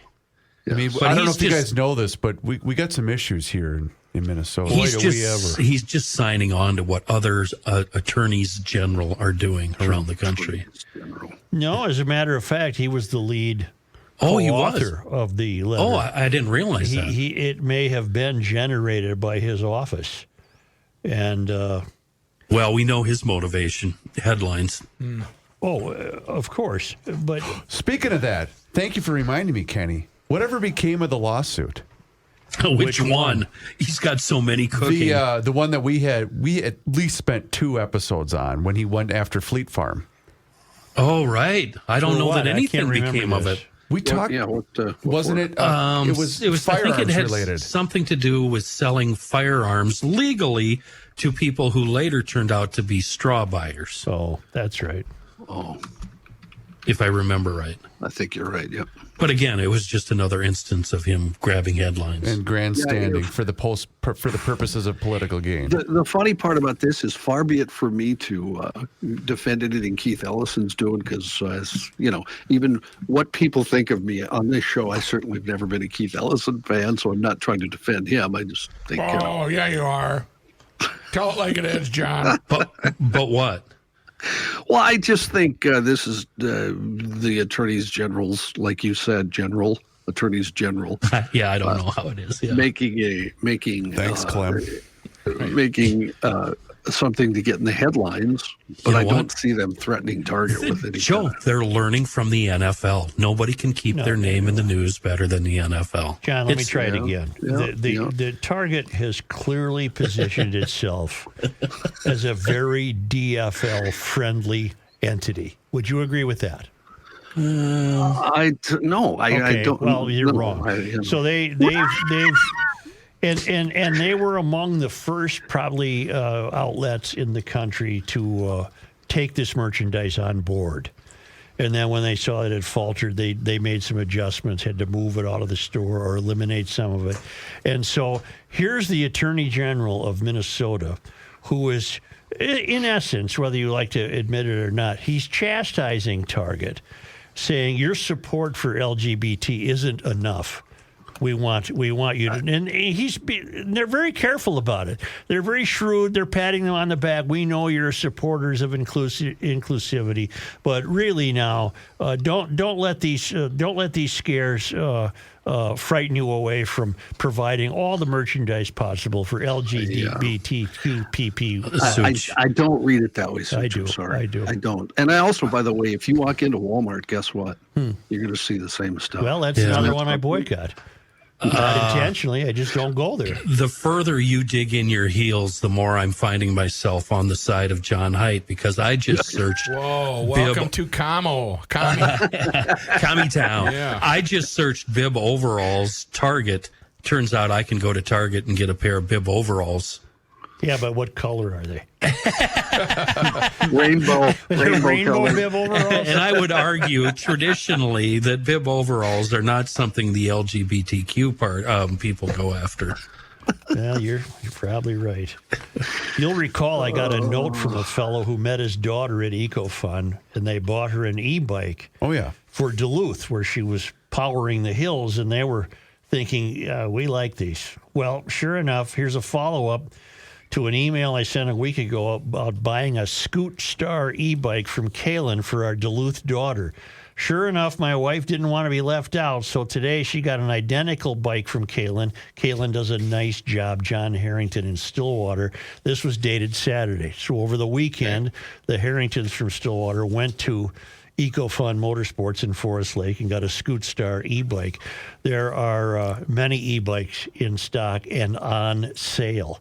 Yeah. I mean, I don't know if you guys know this, but we got some issues here in Minnesota. He's just signing on to what others attorneys general are doing around the country. No, as a matter of fact, he was the lead author of the letter. Oh, I didn't realize that. It may have been generated by his office. And well, we know his motivation. Headlines. Oh, of course. But speaking of that, thank you for reminding me, Kenny. Whatever became of the lawsuit? Which one? He's got so many cooking. The one that we at least spent 2 episodes on when he went after Fleet Farm. Oh, right. I don't know that anything became of it. We talked. Wasn't it? It was firearms I think it had related. Something to do with selling firearms legally to people who later turned out to be straw buyers. Oh, that's right. Oh. if I remember right. I think you're right, yep. But again, it was just another instance of him grabbing headlines. And grandstanding for the purposes of political gain. The funny part about this is, far be it for me to defend anything Keith Ellison's doing, because, as you know, even what people think of me on this show, I certainly have never been a Keith Ellison fan, so I'm not trying to defend him. I just think. Oh, yeah, you are. Tell it like it is, John. But what? Well, I just think this is the attorneys general's, like you said, attorneys general. Yeah, I don't know how it is. Yeah. Making. Thanks, Clem. Making something to get in the headlines, but I don't see them threatening Target with any. Joe, they're learning from the NFL. Nobody can keep their name in the news better than the NFL. John, let me try it again. The Target has clearly positioned itself as a very DFL-friendly entity. Would you agree with that? I don't. Well, you're wrong. So they've And they were among the first probably outlets in the country to take this merchandise on board. And then when they saw it had faltered, they made some adjustments, had to move it out of the store or eliminate some of it. And so here's the Attorney General of Minnesota, who is, in essence, whether you like to admit it or not, he's chastising Target, saying your support for LGBT isn't enough. We want you to, and they're very careful about it. They're very shrewd. They're patting them on the back. We know you're supporters of inclusivity, but really now, don't let these scares frighten you away from providing all the merchandise possible for LGBTQ people. I don't read it that way, Such. I do. I'm sorry. I do. I don't. And I also, by the way, if you walk into Walmart, guess what? You're going to see the same stuff. Well, that's another one I boycott. Not intentionally, I just don't go there. The further you dig in your heels, the more I'm finding myself on the side of John Haidt, because I just searched. Whoa, welcome to Commie Town. Yeah. I just searched bib overalls, Target. Turns out I can go to Target and get a pair of bib overalls. Yeah, but what color are they? Rainbow bib overalls. And I would argue traditionally that bib overalls are not something the LGBTQ people go after. Well, you're probably right. You'll recall I got a note from a fellow who met his daughter at EcoFun, and they bought her an e-bike. Oh, yeah. For Duluth, where she was powering the hills, and they were thinking, we like these. Well, sure enough, here's a follow-up to an email I sent a week ago about buying a Scoot Star e-bike from Kaylin for our Duluth daughter. Sure enough, my wife didn't want to be left out, so today she got an identical bike from Kaylin. Kaylin does a nice job, John Harrington in Stillwater. This was dated Saturday. So over the weekend, the Harringtons from Stillwater went to EcoFun Motorsports in Forest Lake and got a Scoot Star e-bike. There are many e-bikes in stock and on sale.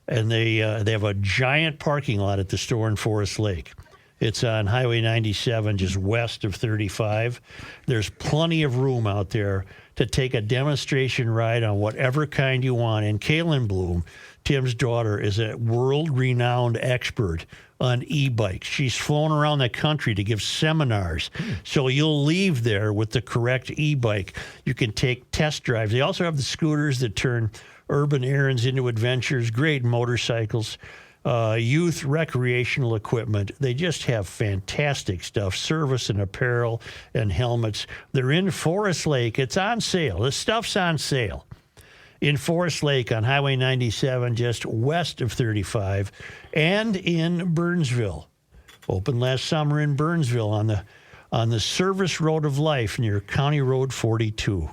And they have a giant parking lot at the store in Forest Lake. It's on Highway 97, just west of 35. There's plenty of room out there to take a demonstration ride on whatever kind you want. And Kaylin Bloom, Tim's daughter, is a world-renowned expert on e-bikes. She's flown around the country to give seminars. So you'll leave there with the correct e-bike. You can take test drives. They also have the scooters that turn urban errands into adventures, great motorcycles, youth recreational equipment. They just have fantastic stuff, service and apparel and helmets. They're in Forest Lake. It's on sale. The stuff's on sale. In Forest Lake on Highway 97, just west of 35, and in Burnsville. Opened last summer in Burnsville on the Service Road of Life near County Road 42.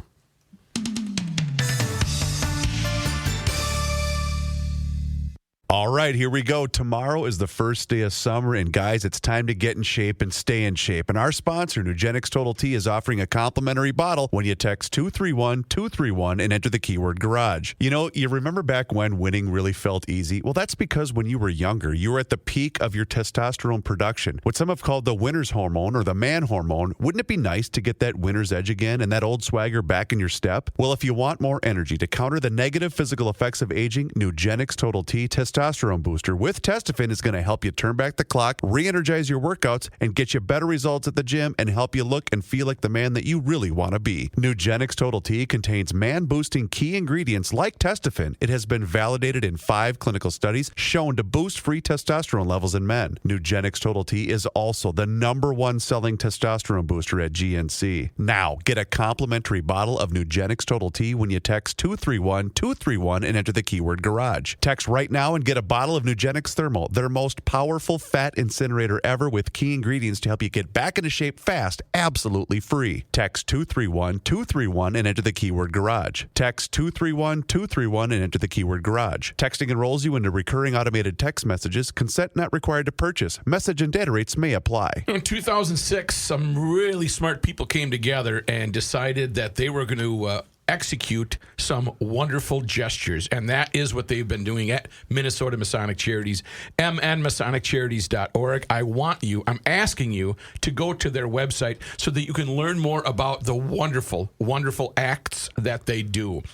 All right, here we go. Tomorrow is the first day of summer, and guys, it's time to get in shape and stay in shape. And our sponsor, Nugenix Total T, is offering a complimentary bottle when you text 231-231 and enter the keyword garage. You know, you remember back when winning really felt easy? Well, that's because when you were younger, you were at the peak of your testosterone production, what some have called the winner's hormone or the man hormone. Wouldn't it be nice to get that winner's edge again and that old swagger back in your step? Well, if you want more energy to counter the negative physical effects of aging, Nugenix Total T testosterone testosterone booster with Testofen is going to help you turn back the clock, re-energize your workouts, and get you better results at the gym and help you look and feel like the man that you really want to be. Nugenix Total T contains man-boosting key ingredients like Testofen. It has been validated in 5 clinical studies shown to boost free testosterone levels in men. Nugenix Total T is also the #1 selling testosterone booster at GNC. Now, get a complimentary bottle of Nugenix Total T when you text 231-231 and enter the keyword garage. Text right now and get a bottle of Nugenix Thermal, their most powerful fat incinerator ever, with key ingredients to help you get back into shape fast, absolutely free. Text 231-231 and enter the keyword garage. Text 231-231 and enter the keyword garage. Texting enrolls you into recurring automated text messages. Consent not required to purchase. Message and data rates may apply. In 2006, some really smart people came together and decided that they were going to execute some wonderful gestures, and that is what they've been doing at Minnesota Masonic Charities, mnmasoniccharities.org. I'm asking you to go to their website so that you can learn more about the wonderful, wonderful acts that they do.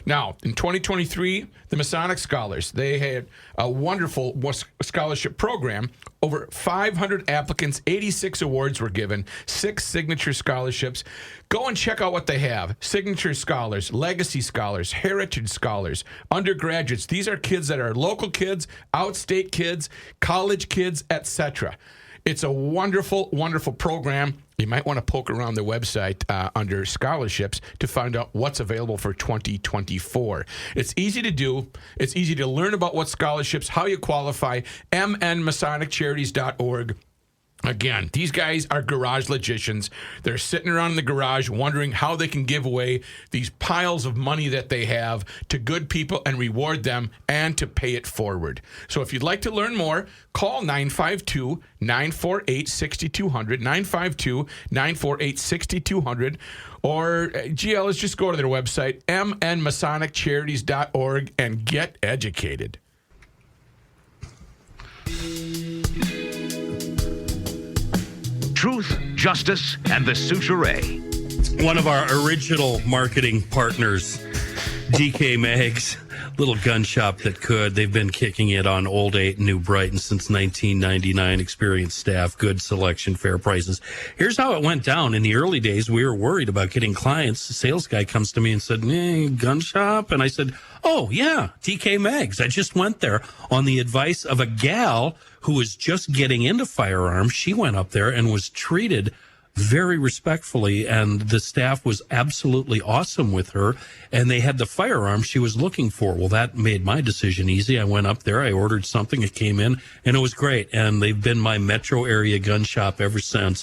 Now, in 2023, the Masonic Scholars, they had a wonderful scholarship program. Over 500 applicants, 86 awards were given, 6 signature scholarships. Go and check out what they have. Signature scholars, legacy scholars, heritage scholars, undergraduates. These are kids that are local kids, outstate kids, college kids, etc. It's a wonderful, wonderful program. You might want to poke around their website under scholarships to find out what's available for 2024. It's easy to do. It's easy to learn about what scholarships, how you qualify, mnmasoniccharities.org. Again, these guys are garage logicians. They're sitting around in the garage wondering how they can give away these piles of money that they have to good people and reward them and to pay it forward. So if you'd like to learn more, call 952-948-6200, 952-948-6200, or GL is just go to their website, mnmasoniccharities.org, and get educated. Truth, justice, and the Souchere. One of our original marketing partners, DK Mags, little gun shop that could. They've been kicking it on Old 8 and New Brighton since 1999. Experienced staff, good selection, fair prices. Here's how it went down. In the early days, we were worried about getting clients. The sales guy comes to me and said, gun shop? And I said, oh, yeah, DK Mags. I just went there on the advice of a gal who was just getting into firearms. She went up there and was treated very respectfully, and the staff was absolutely awesome with her, and they had the firearm she was looking for. Well, that made my decision easy. I went up there, I ordered something, it came in, and it was great, and they've been my metro area gun shop ever since.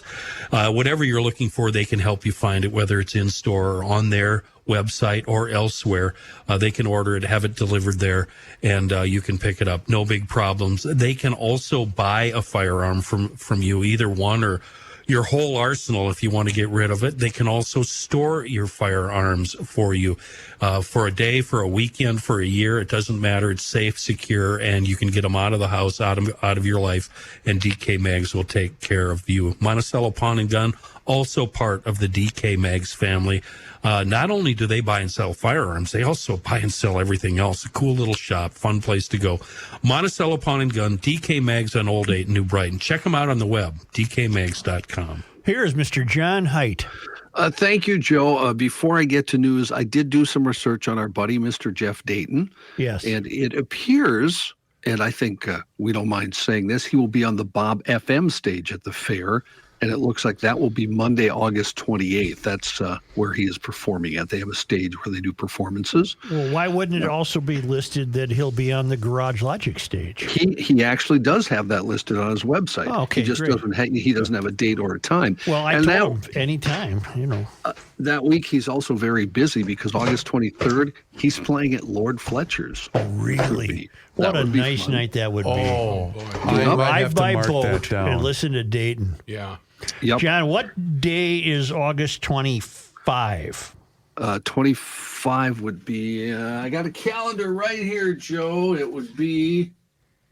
Whatever you're looking for, they can help you find it, whether it's in store or on their website or elsewhere. They can order it, have it delivered there, and you can pick it up. No big problems. They can also buy a firearm from you, either one or your whole arsenal if you want to get rid of it. They can also store your firearms for you for a day, for a weekend, for a year. It doesn't matter. It's safe, secure, and you can get them out of the house, out of your life, and DK Mags will take care of you. Monticello Pawn and Gun, also part of the DK Mags family. Not only do they buy and sell firearms, they also buy and sell everything else. A cool little shop, fun place to go. Monticello Pawn and Gun, DK Mags on Old 8 in New Brighton. Check them out on the web, dkmags.com. Here's Mr. John Haidt. Thank you, Joe. Before I get to news, I did do some research on our buddy, Mr. Jeff Dayton. Yes. And it appears, and I think we don't mind saying this, he will be on the Bob FM stage at the fair. And it looks like that will be Monday, August 28th. That's where he is performing at. They have a stage where they do performances. Well, why wouldn't it also be listed that he'll be on the Garage Logic stage? He actually does have that listed on his website. Oh, okay, he just great. doesn't have a date or a time. Well, I told him anytime, that week he's also very busy because August 23rd, he's playing at Lord Fletcher's. Oh, really? What a nice night that would be. Oh, drive by boat and listen to Dayton. Yeah. Yep. John, what day is August 25? 25 would be, I got a calendar right here, Joe. It would be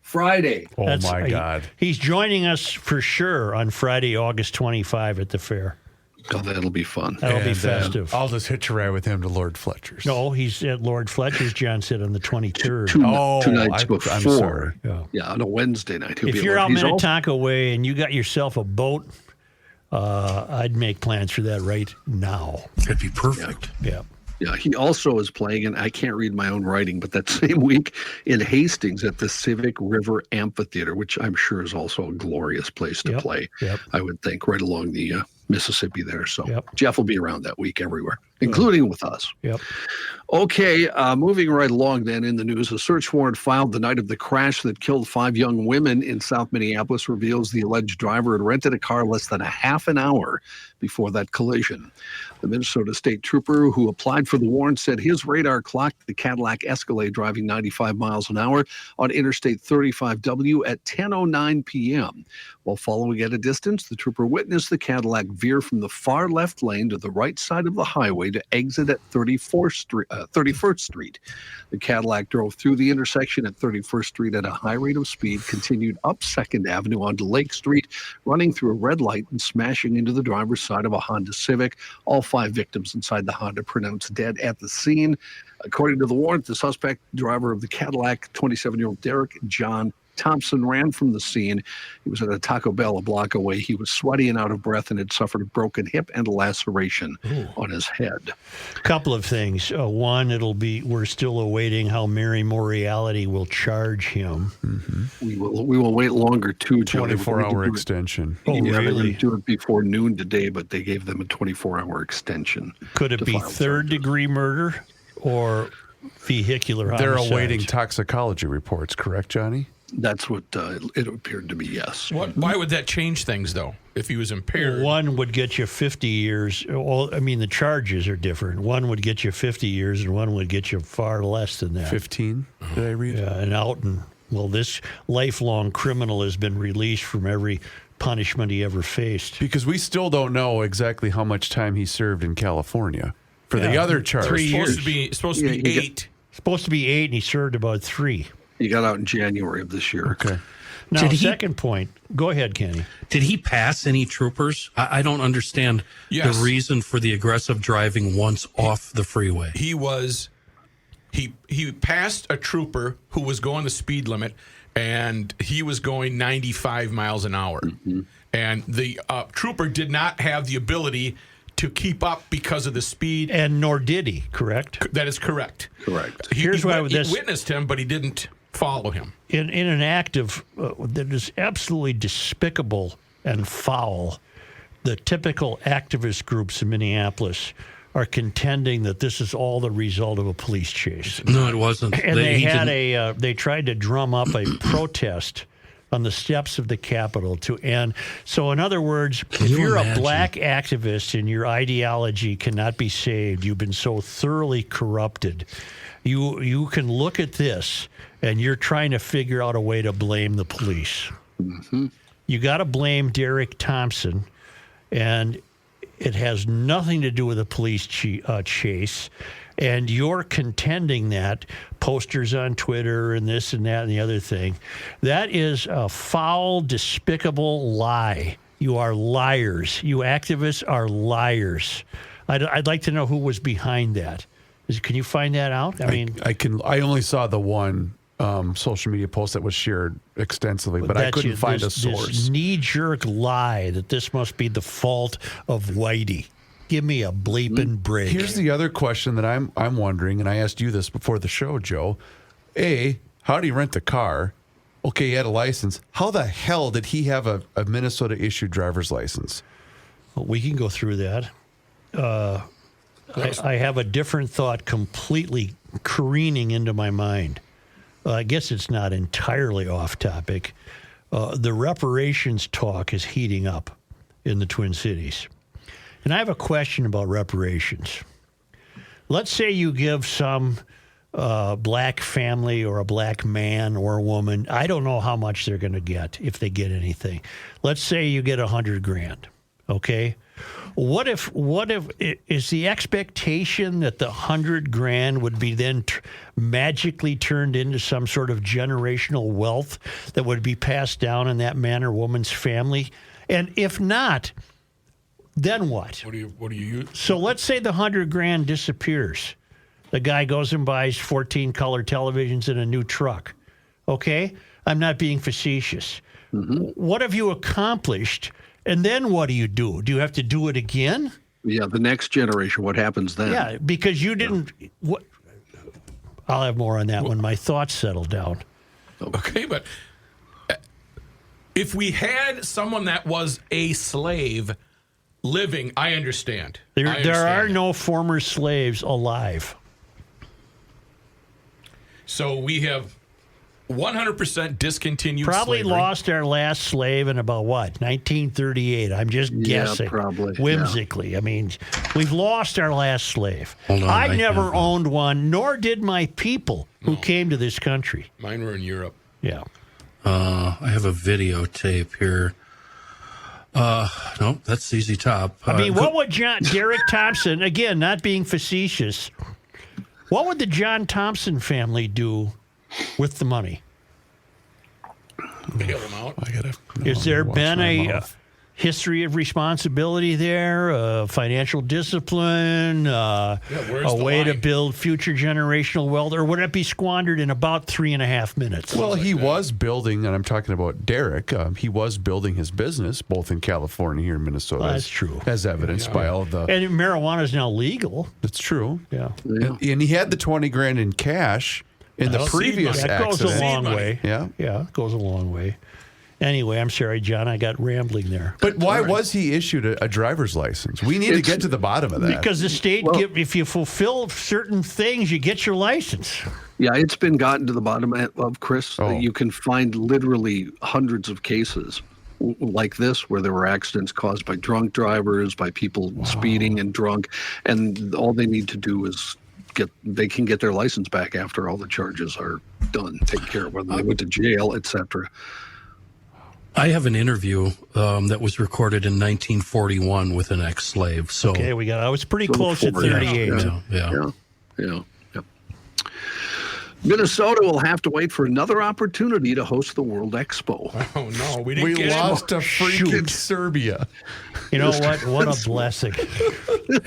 Friday. Oh, my God. He's joining us for sure on Friday, August 25 at the fair. Oh, that'll be fun. That'll be festive. I'll just hitch a ride with him to Lord Fletcher's. No, he's at Lord Fletcher's, John said, on the 23rd. Two nights before. I'm sorry. Yeah, on a Wednesday night. If you're out Minnetonka way and you got yourself a boat, I'd make plans for that right now. That'd be perfect. Yeah. Yeah, he also is playing, and I can't read my own writing, but that same week in Hastings at the Civic River Amphitheater, which I'm sure is also a glorious place to play. Yep. I would think right along the Mississippi there. So Jeff will be around that week everywhere, including with us. Yep. Okay, moving right along then in the news, a search warrant filed the night of the crash that killed 5 young women in South Minneapolis reveals the alleged driver had rented a car less than a half an hour before that collision. The Minnesota State Trooper who applied for the warrant said his radar clocked the Cadillac Escalade driving 95 miles an hour on Interstate 35W at 10:09 p.m. While following at a distance, the trooper witnessed the Cadillac veer from the far left lane to the right side of the highway to exit at 31st Street. The Cadillac drove through the intersection at 31st Street at a high rate of speed, continued up 2nd Avenue onto Lake Street, running through a red light and smashing into the driver's side of a Honda Civic. All 5 victims inside the Honda pronounced dead at the scene. According to the warrant, the suspect, driver of the Cadillac, 27-year-old Derek John Thompson, ran from the scene. He was at a Taco Bell a block away. He was sweaty and out of breath and had suffered a broken hip and a laceration on his head. A couple of things. One, we're still awaiting how Mary Moriality will charge him. Mm-hmm. We will wait longer too. 24-hour extension. Oh, really? They would do it before noon today, but they gave them a 24-hour extension. Could it be third-degree murder or vehicular homicide? They're awaiting toxicology reports, correct, Johnny? That's what it appeared to be, yes. Why would that change things, though, if he was impaired? One would get you 50 years. Well, I mean, the charges are different. One would get you 50 years, and one would get you far less than that. 15, did I read? Yeah, and out. And, well, this lifelong criminal has been released from every punishment he ever faced. Because we still don't know exactly how much time he served in California for the other charge. 3 years. Supposed to be 8. Supposed to be 8, and he served about 3. He got out in January of this year. Okay. Now, second point. Go ahead, Kenny. Did he pass any troopers? I don't understand the reason for the aggressive driving once off the freeway. He passed a trooper who was going the speed limit, and he was going 95 miles an hour. Mm-hmm. And the trooper did not have the ability to keep up because of the speed. And nor did he, correct? That is correct. Correct. He witnessed him, but he didn't follow him. In an act of that is absolutely despicable and foul, the typical activist groups in Minneapolis are contending that this is all the result of a police chase. No, it wasn't. And they tried to drum up a protest on the steps of the Capitol to end. So, in other words, if you're a black activist and your ideology cannot be saved, you've been so thoroughly corrupted, you can look at this and you're trying to figure out a way to blame the police. Mm-hmm. You got to blame Derek Thompson, and it has nothing to do with a police chase. And you're contending that posters on Twitter and this and that and the other thing. That is a foul, despicable lie. You are liars. You activists are liars. I'd like to know who was behind that. Can you find that out? I only saw the one social media post that was shared extensively, but I couldn't find a source. This knee-jerk lie that this must be the fault of Whitey. Give me a bleeping break. Here's the other question that I'm wondering, and I asked you this before the show, Joe. A, how did he rent the car? Okay, he had a license. How the hell did he have a Minnesota-issued driver's license? Well, we can go through that. I have a different thought completely careening into my mind. I guess it's not entirely off topic. The reparations talk is heating up in the Twin Cities. And I have a question about reparations. Let's say you give some black family or a black man or a woman, I don't know how much they're going to get, if they get anything. Let's say you get $100,000, okay? What if is the expectation that the $100,000 would be then magically turned into some sort of generational wealth that would be passed down in that man or woman's family? And if not, Then what? What do you use? So let's say the $100,000 disappears. The guy goes and buys 14 color televisions and a new truck. Okay? I'm not being facetious. What have you accomplished? And then what do you do? Do you have to do it again? Yeah, the next generation, what happens then? Yeah, because you didn't. What? I'll have more on that when my thoughts settle down. Okay, but if we had someone that was a slave living, I understand. There are no former slaves alive. So we have 100% discontinued Probably slavery. lost our last slave in about what, 1938. I'm just guessing. probably, Whimsically. I mean, we've lost our last slave. Hold on, I never owned one, nor did my people who came to this country. Mine were in Europe. Yeah. I have a videotape here. No, that's ZZ Top. I mean, what would Derek Thompson, again, not being facetious, what would the John Thompson family do with the money? Bail them out. Has there been a history of responsibility there, financial discipline, a way to build future generational wealth, or would it be squandered in about 3.5 minutes? Well, he was building, and I'm talking about Derek, he was building his business both in California here in Minnesota. Well, that's true. As evidenced by all of the... And marijuana is now legal. That's true. Yeah. And he had the $20,000 in cash in the previous That goes accident. a long way. Yeah. Yeah, it goes a long way. Anyway, I'm sorry, John, I got rambling there. But why was he issued a driver's license? We need to get to the bottom of that. Because the state, if you fulfill certain things, you get your license. Yeah, it's been gotten to the bottom of, Chris. You can find literally hundreds of cases like this where there were accidents caused by drunk drivers, by people speeding and drunk, and all they need to do is they can get their license back after all the charges are done, take care of whether they went to jail, etc. I have an interview that was recorded in 1941 with an ex-slave. So okay, I was pretty close at 38. Yeah. Minnesota will have to wait for another opportunity to host the World Expo. Oh, no. We lost to freaking Serbia. You know what? What a blessing.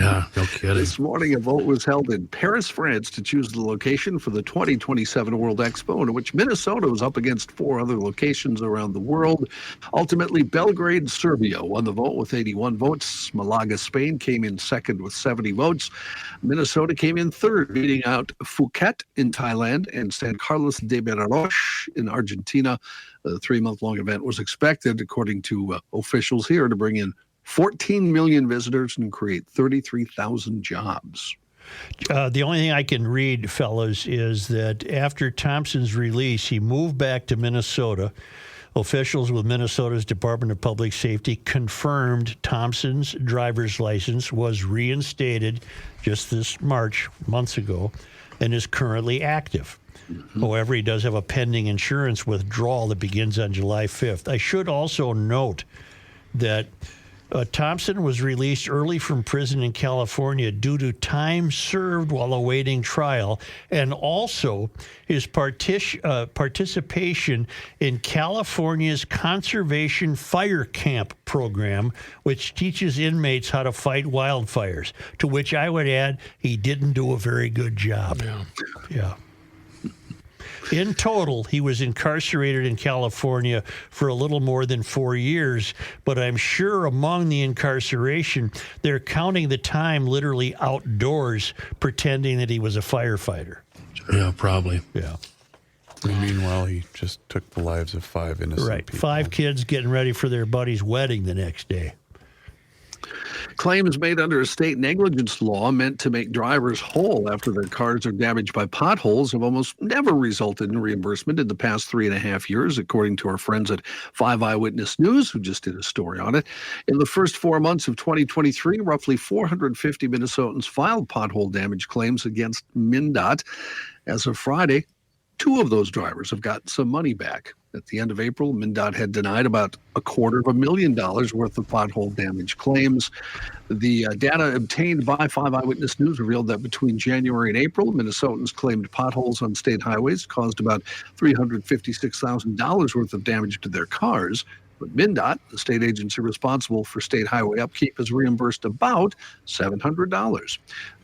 Yeah, no kidding. This morning, a vote was held in Paris, France, to choose the location for the 2027 World Expo, in which Minnesota was up against 4 other locations around the world. Ultimately, Belgrade, Serbia won the vote with 81 votes. Malaga, Spain came in second with 70 votes. Minnesota came in third, beating out Phuket in Thailand and San Carlos de Bariloche in Argentina. The 3-month-long event was expected, according to officials here, to bring in 14 million visitors and create 33,000 jobs. The only thing I can read, fellas, is that after Thompson's release, he moved back to Minnesota. Officials with Minnesota's Department of Public Safety confirmed Thompson's driver's license was reinstated just this March, months ago, and is currently active. However, he does have a pending insurance withdrawal that begins on July 5th. I should also note that Thompson was released early from prison in California due to time served while awaiting trial, and also his participation in California's Conservation Fire Camp program, which teaches inmates how to fight wildfires, to which I would add he didn't do a very good job. Yeah. In total, he was incarcerated in California for a little more than 4 years, but I'm sure among the incarceration, they're counting the time literally outdoors, pretending that he was a firefighter. Yeah, probably. Yeah. And meanwhile, he just took the lives of 5 innocent people. 5 kids getting ready for their buddy's wedding the next day. Claims made under a state negligence law meant to make drivers whole after their cars are damaged by potholes have almost never resulted in reimbursement in the past 3.5 years, according to our friends at 5 Eyewitness News, who just did a story on it. In the first 4 months of 2023, roughly 450 Minnesotans filed pothole damage claims against MnDOT. As of Friday, 2 of those drivers have gotten some money back. At the end of April, MnDOT had denied about $250,000 worth of pothole damage claims. The data obtained by 5 Eyewitness News revealed that between January and April, Minnesotans claimed potholes on state highways caused about $356,000 worth of damage to their cars. But MnDOT, the state agency responsible for state highway upkeep, has reimbursed about $700.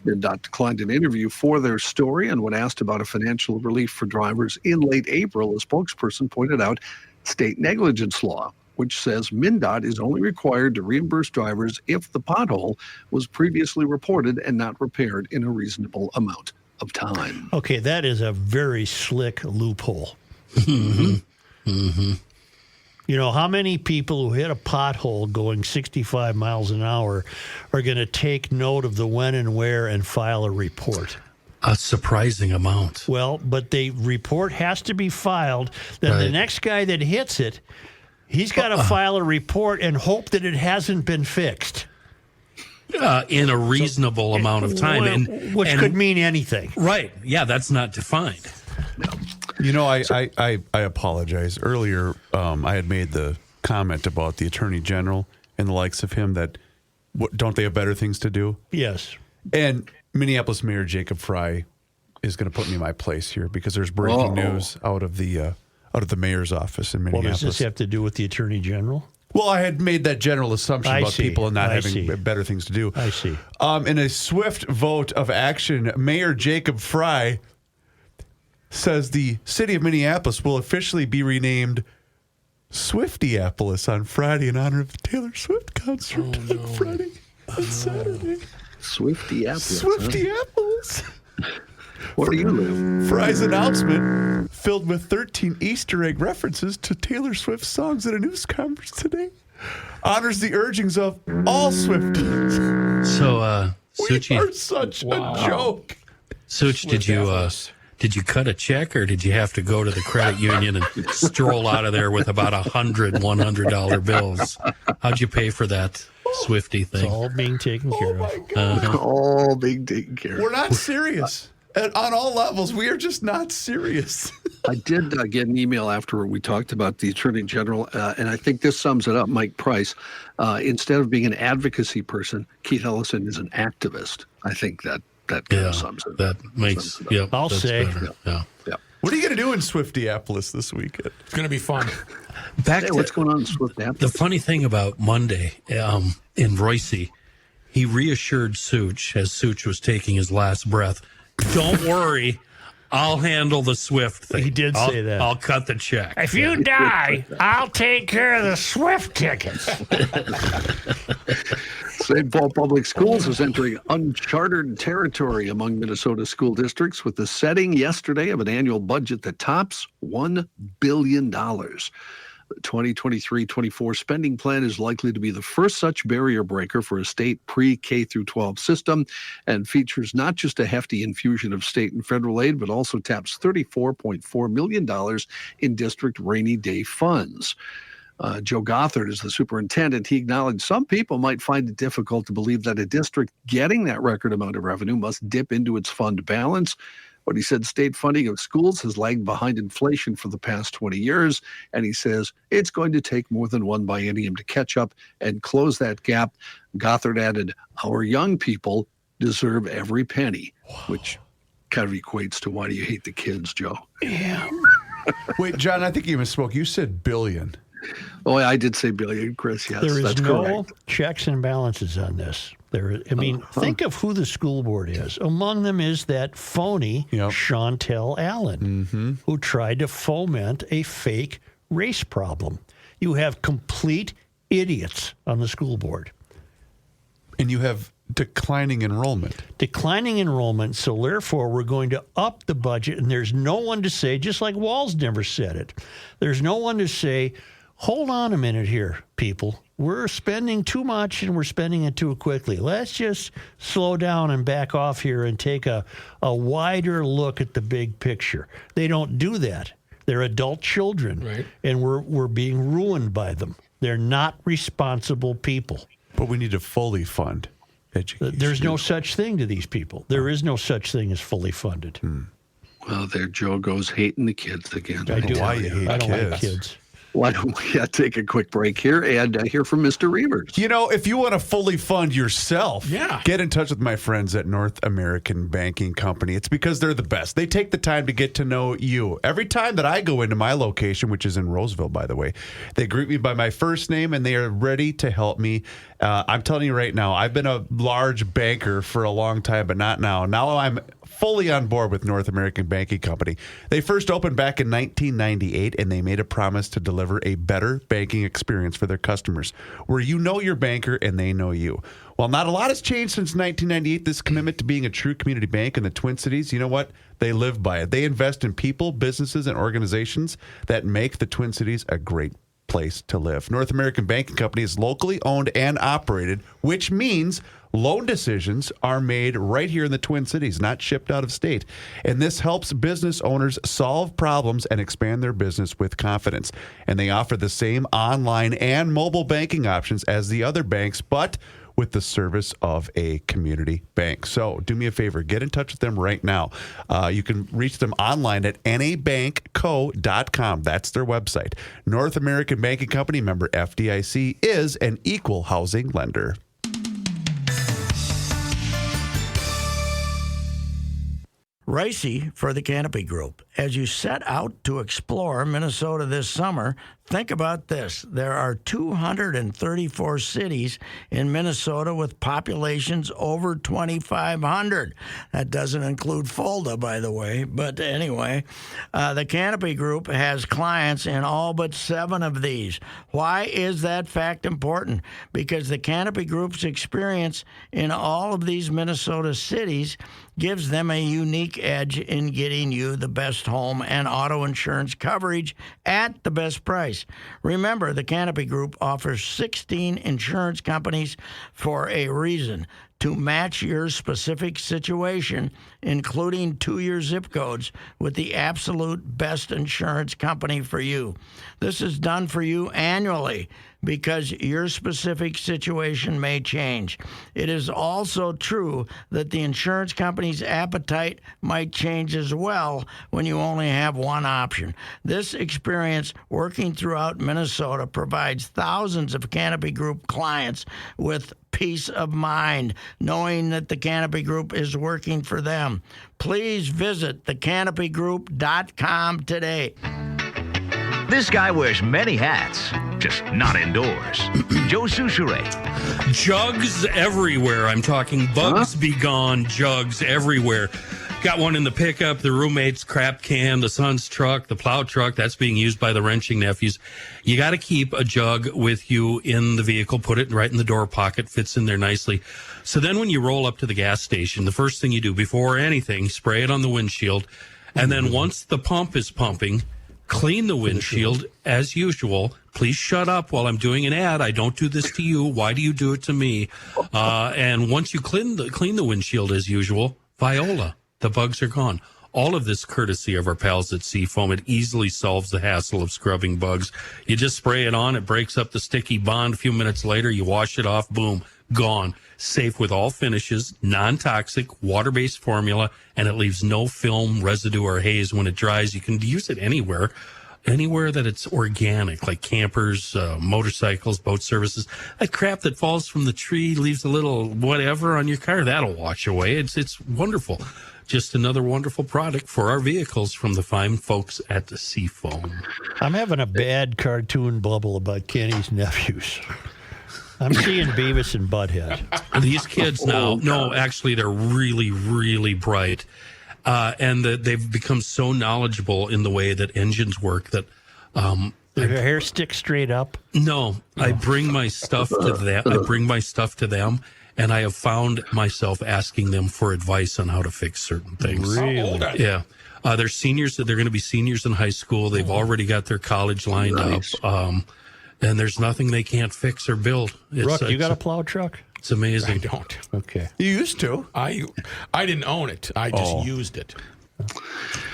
MnDOT declined an interview for their story, and when asked about a financial relief for drivers in late April, a spokesperson pointed out state negligence law, which says MnDOT is only required to reimburse drivers if the pothole was previously reported and not repaired in a reasonable amount of time. Okay, that is a very slick loophole. You know, how many people who hit a pothole going 65 miles an hour are going to take note of the when and where and file a report? A surprising amount. Well, but the report has to be filed. Then the next guy that hits it, he's got to file a report and hope that it hasn't been fixed. In a reasonable amount of time. Which could mean anything. Right. Yeah, that's not defined. You know, I apologize. Earlier, I had made the comment about the Attorney General and the likes of him that don't they have better things to do? Yes. And Minneapolis Mayor Jacob Fry is going to put me in my place here because there's breaking news out of the mayor's office in Minneapolis. Well, does this have to do with the Attorney General? Well, I had made that general assumption about people and not having better things to do. I see. In a swift vote of action, Mayor Jacob Fry says the city of Minneapolis will officially be renamed Swiftiapolis on Friday in honor of the Taylor Swift concert on Friday and Saturday. Swiftiapolis. Swiftiapolis. Where do you live? Fry's announcement, filled with 13 Easter egg references to Taylor Swift songs at a news conference today, honors the urgings of all Swifties. So, we are such a joke. Such, did you cut a check or did you have to go to the credit union and stroll out of there with about $100 bills? How'd you pay for that Swifty thing? It's all being taken care of. All being taken care of. We're not serious. On all levels, we are just not serious. I did get an email after we talked about the Attorney General, and I think this sums it up, Mike Price. Instead of being an advocacy person, Keith Ellison is an activist. I think that kind of sums it up. That makes, I'll say. Yeah. What are you going to do in Swiftiapolis this weekend? It's going to be fun. What's going on in Swiftiapolis? The funny thing about Monday in Royce, he reassured Such as Such was taking his last breath, don't worry, I'll handle the Swift thing. He did say that. I'll cut the check. If you die, I'll take care of the Swift tickets. St. Paul Public Schools is entering uncharted territory among Minnesota school districts with the setting yesterday of an annual budget that tops $1 billion. The 2023-24 spending plan is likely to be the first such barrier breaker for a state pre-K through 12 system and features not just a hefty infusion of state and federal aid, but also taps $34.4 million in district rainy day funds. Joe Gothard is the superintendent. He acknowledged some people might find it difficult to believe that a district getting that record amount of revenue must dip into its fund balance. But he said state funding of schools has lagged behind inflation for the past 20 years. And he says it's going to take more than one biennium to catch up and close that gap. Gothard added, our young people deserve every penny, which kind of equates to why do you hate the kids, Joe? Yeah. Wait, John, I think you misspoke. You said billion. Oh, I did say billion, Chris. Yes, there is that's no correct. Checks and balances on this. Think of who the school board is. Among them is that phony Chantel Allen, who tried to foment a fake race problem. You have complete idiots on the school board. And you have declining enrollment. So therefore, we're going to up the budget, and there's no one to say, just like Walls never said it, there's no one to say, hold on a minute here, people. We're spending too much and we're spending it too quickly. Let's just slow down and back off here and take a wider look at the big picture. They don't do that. They're adult children, right? And we're being ruined by them. They're not responsible people. But we need to fully fund education. There's no such thing to these people. There is no such thing as fully funded. Well, there Joe goes hating the kids again. I do. Why you hate I don't kids. like kids. Why don't we take a quick break here and hear from Mr. Reavers? You know, if you want to fully fund yourself, Yeah. get in touch with my friends at North American Banking Company. It's because they're the best. They take the time to get to know you. Every time that I go into my location, which is in Roseville, by the way, they greet me by my first name, and they are ready to help me. I'm telling you right now, I've been a large banker for a long time, but not now. Now I'm fully on board with North American Banking Company. They first opened back in 1998, and they made a promise to deliver a better banking experience for their customers, where you know your banker and they know you. While not a lot has changed since 1998, this commitment to being a true community bank in the Twin Cities, you know what? They live by it. They invest in people, businesses, and organizations that make the Twin Cities a great place to live. North American Banking Company is locally owned and operated, which means loan decisions are made right here in the Twin Cities, not shipped out of state. And this helps business owners solve problems and expand their business with confidence. And they offer the same online and mobile banking options as the other banks, but with the service of a community bank. So do me a favor, get in touch with them right now. You can reach them online at nabankco.com. That's their website. North American Banking Company, member FDIC, is an equal housing lender. Ricey for the Canopy Group. As you set out to explore Minnesota this summer, think about this. There are 234 cities in Minnesota with populations over 2,500. That doesn't include Fulda, by the way. But anyway, the Canopy Group has clients in all but 7 of these. Why is that fact important? Because the Canopy Group's experience in all of these Minnesota cities gives them a unique edge in getting you the best home and auto insurance coverage at the best price. Remember, the Canopy Group offers 16 insurance companies for a reason, to match your specific situation, including 2-year zip codes, with the absolute best insurance company for you. This is done for you annually because your specific situation may change. It is also true that the insurance company's appetite might change as well when you only have one option. This experience working throughout Minnesota provides thousands of Canopy Group clients with peace of mind, knowing that the Canopy Group is working for them. Please visit thecanopygroup.com today. This guy wears many hats, just not indoors. Joe Souchere. Jugs everywhere. I'm talking bugs be gone, jugs everywhere. Got one in the pickup, the roommate's crap can, the son's truck, the plow truck. That's being used by the wrenching nephews. You got to keep a jug with you in the vehicle. Put it right in the door pocket. Fits in there nicely. So then when you roll up to the gas station, the first thing you do before anything, spray it on the windshield. And then once the pump is pumping, clean the windshield as usual. Please shut up while I'm doing an ad. I don't do this to you. Why do you do it to me? And once you clean the windshield as usual, Viola. The bugs are gone. All of this courtesy of our pals at Seafoam. It easily solves the hassle of scrubbing bugs. You just spray it on. It breaks up the sticky bond. A few minutes later, you wash it off. Boom. Gone. Safe with all finishes. Non-toxic. Water-based formula. And it leaves no film, residue, or haze when it dries. You can use it anywhere. Anywhere that it's organic, like campers, motorcycles, boat services. That crap that falls from the tree, leaves a little whatever on your car, that'll wash away. It's wonderful. Just another wonderful product for our vehicles from the fine folks at the Seafoam. I'm having a bad cartoon bubble about Kenny's nephews. I'm seeing Beavis and Butthead. These kids now, no, actually, they're really, really bright. And they've become so knowledgeable in the way that engines work that their hair sticks straight up. No, I bring my stuff to them. And I have found myself asking them for advice on how to fix certain things. Really? Yeah. They're seniors. They're going to be seniors in high school. They've already got their college lined up. And there's nothing they can't fix or build. Rook, you got a plow truck? It's amazing. I don't. Okay. You used to. I didn't own it. I just used it.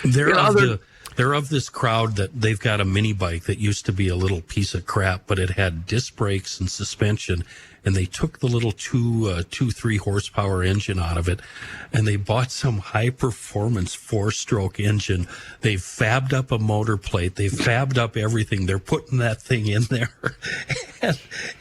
They're of this crowd that they've got a mini bike that used to be a little piece of crap, but it had disc brakes and suspension, and they took the little 3 horsepower engine out of it, and they bought some high performance 4-stroke engine. They fabbed up a motor plate. They fabbed up everything. They're putting that thing in there,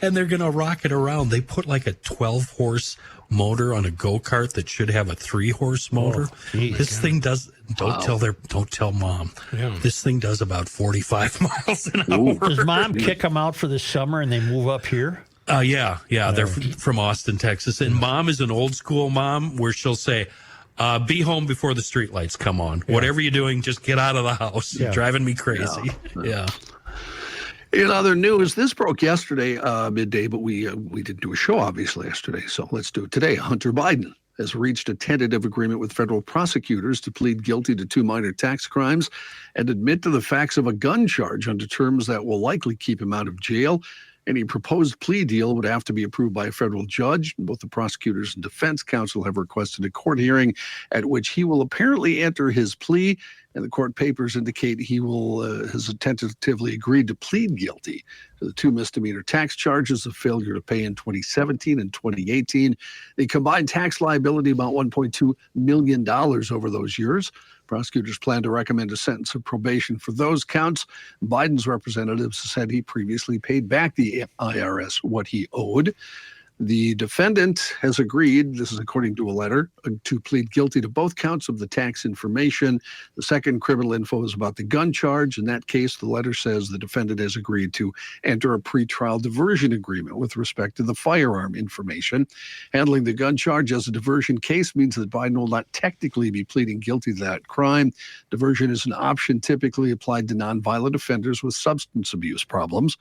and they're going to rock it around. They put like a 12-horse motor on a go-kart that should have a 3-horse motor. This thing does. Don't tell Mom. Yeah. This thing does about 45 miles an hour. Does Mom kick them out for the summer and they move up here? Yeah. They're from Austin, Texas. And Mom is an old school mom where she'll say, be home before the streetlights come on. Yeah. Whatever you're doing, just get out of the house. You're driving me crazy. Yeah. In other news, this broke yesterday midday, but we didn't do a show, obviously, yesterday. So let's do it today. Hunter Biden has reached a tentative agreement with federal prosecutors to plead guilty to 2 minor tax crimes and admit to the facts of a gun charge under terms that will likely keep him out of jail. Any proposed plea deal would have to be approved by a federal judge. Both the prosecutors and defense counsel have requested a court hearing at which he will apparently enter his plea, and the court papers indicate he has tentatively agreed to plead guilty to the 2 misdemeanor tax charges of failure to pay in 2017 and 2018. The combined tax liability about $1.2 million over those years. Prosecutors plan to recommend a sentence of probation for those counts. Biden's representatives said he previously paid back the IRS what he owed. The defendant has agreed, this is according to a letter, to plead guilty to both counts of the tax information. The second criminal info is about the gun charge. In that case, the letter says the defendant has agreed to enter a pretrial diversion agreement with respect to the firearm information. Handling the gun charge as a diversion case means that Biden will not technically be pleading guilty to that crime. Diversion is an option typically applied to nonviolent offenders with substance abuse problems.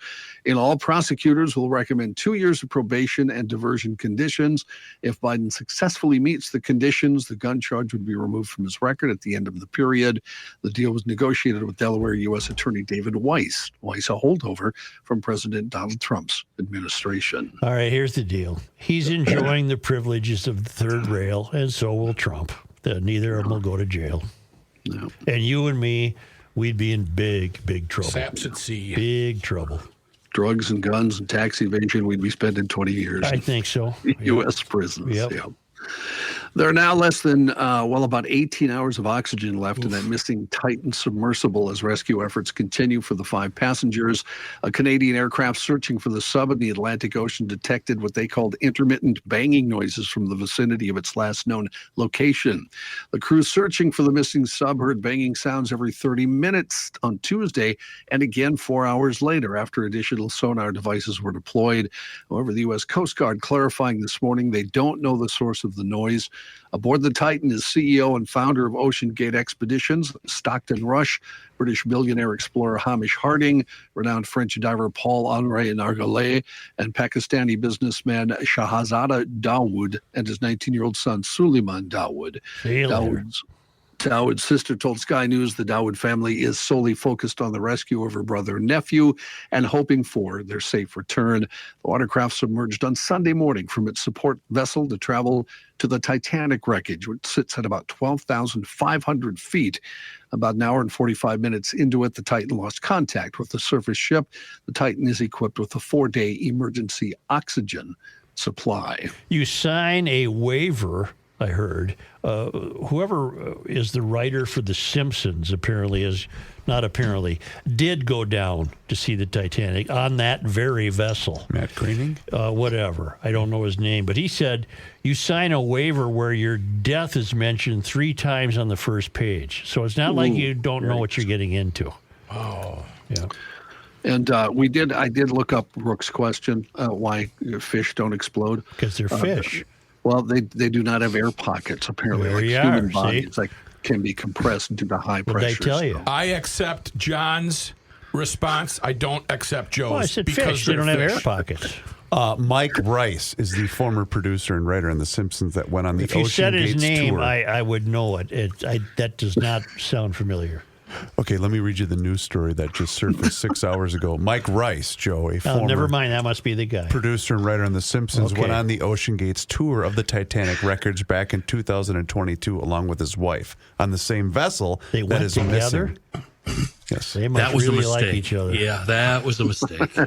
In all, prosecutors will recommend 2 years of probation and diversion conditions. If Biden successfully meets the conditions, the gun charge would be removed from his record at the end of the period. The deal was negotiated with Delaware U.S. Attorney David Weiss. Weiss, a holdover from President Donald Trump's administration. All right, here's the deal. He's enjoying the privileges of the third rail, and so will Trump. Neither of them will go to jail. No. And you and me, we'd be in big trouble. Saps at sea. Big trouble. Drugs and guns and tax evasion, we'd be spending 20 years. I think so. U.S. prisons. Yep. Yeah. There are now less than, about 18 hours of oxygen left in that missing Titan submersible as rescue efforts continue for the 5 passengers. A Canadian aircraft searching for the sub in the Atlantic Ocean detected what they called intermittent banging noises from the vicinity of its last known location. The crew searching for the missing sub heard banging sounds every 30 minutes on Tuesday and again 4 hours later after additional sonar devices were deployed. However, the U.S. Coast Guard clarifying this morning they don't know the source of the noise. Aboard the Titan is CEO and founder of Ocean Gate Expeditions, Stockton Rush, British billionaire explorer Hamish Harding, renowned French diver Paul-Henri Nargeolet, and Pakistani businessman Shahzada Dawood and his 19-year-old son Suleiman Dawood. Dawood's sister told Sky News the Dawood family is solely focused on the rescue of her brother and nephew and hoping for their safe return. The watercraft submerged on Sunday morning from its support vessel to travel to the Titanic wreckage, which sits at about 12,500 feet. About an hour and 45 minutes into it, the Titan lost contact with the surface ship. The Titan is equipped with a 4-day emergency oxygen supply. You sign a waiver, I heard. Whoever is the writer for The Simpsons did go down to see the Titanic on that very vessel. Matt Groening? Whatever. I don't know his name. But he said you sign a waiver where your death is mentioned 3 times on the first page. So it's not like you don't know what you're getting into. Oh. Yeah. And I did look up Rook's question, why fish don't explode. Because they're fish. Well, they do not have air pockets, apparently. There like you human are, bodies can be compressed due to high pressure. What'd I tell you? I accept John's response. I don't accept Joe's. Well, I said because fish. They don't have air pockets. Mike Rice is the former producer and writer in The Simpsons that went on the If you Ocean said his Gates name, tour. I would know it. That does not sound familiar. Okay, let me read you the news story that just surfaced 6 hours ago. Mike Rice, Joe, a former never mind. That must be the guy. producer and writer on The Simpsons, Okay. went on the Ocean Gates tour of the Titanic wreckage back in 2022 along with his wife on the same vessel They that went is together? missing. Yes. They must That was really a mistake. like each other. Yeah, that was a mistake.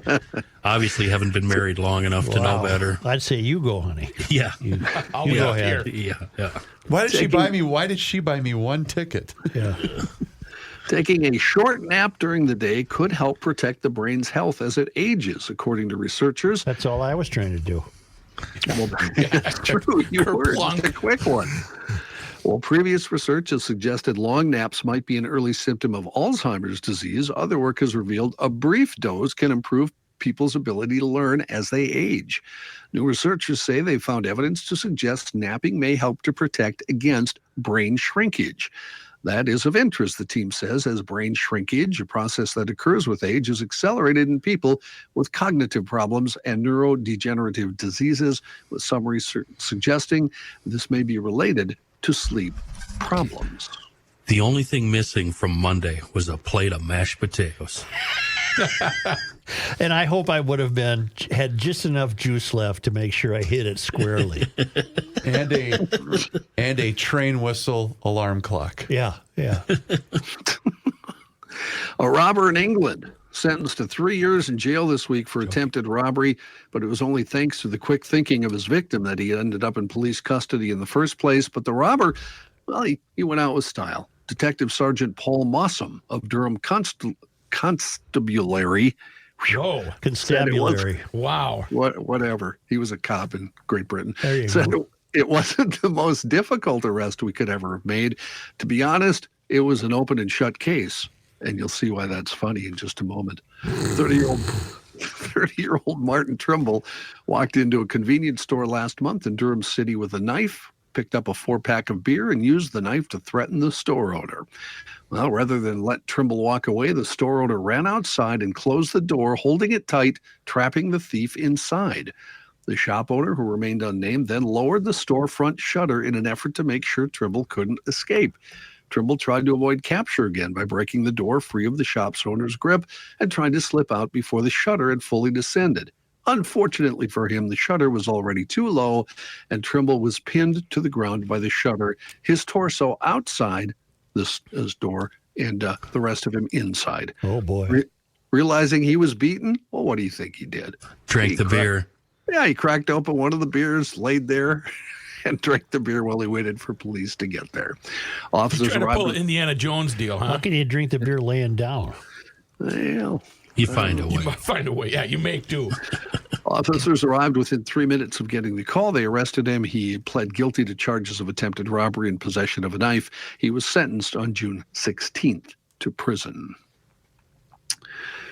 Obviously, haven't been married long enough to know better. I'd say you go, honey. Yeah. You I'll go be ahead. here. Yeah. Why did she buy me one ticket? Yeah. Taking a short nap during the day could help protect the brain's health as it ages, according to researchers. That's all I was trying to do. Well, that's true. You were just a quick one. While previous research has suggested long naps might be an early symptom of Alzheimer's disease, other work has revealed a brief dose can improve people's ability to learn as they age. New researchers say they found evidence to suggest napping may help to protect against brain shrinkage. That is of interest, the team says, as brain shrinkage, a process that occurs with age, is accelerated in people with cognitive problems and neurodegenerative diseases, with some research suggesting this may be related to sleep problems. The only thing missing from Monday was a plate of mashed potatoes. And I hope I would have had just enough juice left to make sure I hit it squarely. and a train whistle alarm clock. Yeah. A robber in England sentenced to 3 years in jail this week for attempted robbery, but it was only thanks to the quick thinking of his victim that he ended up in police custody in the first place. But the robber, well, he went out with style. Detective Sergeant Paul Mossam of Durham Constabulary. Constabulary. Wow. Whatever. He was a cop in Great Britain. There you Said go. it wasn't the most difficult arrest we could ever have made. To be honest, it was an open and shut case. And you'll see why that's funny in just a moment. 30-year-old Martin Trimble walked into a convenience store last month in Durham City with a knife, picked up a 4-pack of beer, and used the knife to threaten the store owner. Well, rather than let Trimble walk away, the store owner ran outside and closed the door, holding it tight, trapping the thief inside. The shop owner, who remained unnamed, then lowered the storefront shutter in an effort to make sure Trimble couldn't escape. Trimble tried to avoid capture again by breaking the door free of the shop's owner's grip and trying to slip out before the shutter had fully descended. Unfortunately for him, the shutter was already too low, and Trimble was pinned to the ground by the shutter, his torso outside this door and the rest of him inside. Oh, boy. Realizing he was beaten, well, what do you think he did? Drank the beer. Yeah, he cracked open one of the beers, laid there, and drank the beer while he waited for police to get there. Officers Trying to pull arrived. an Indiana Jones deal, huh? How can you drink the beer laying down? Well, you find a way. You might find a way. Yeah, you make do. Officers arrived within 3 minutes of getting the call. They arrested him. He pled guilty to charges of attempted robbery and possession of a knife. He was sentenced on June 16th to prison.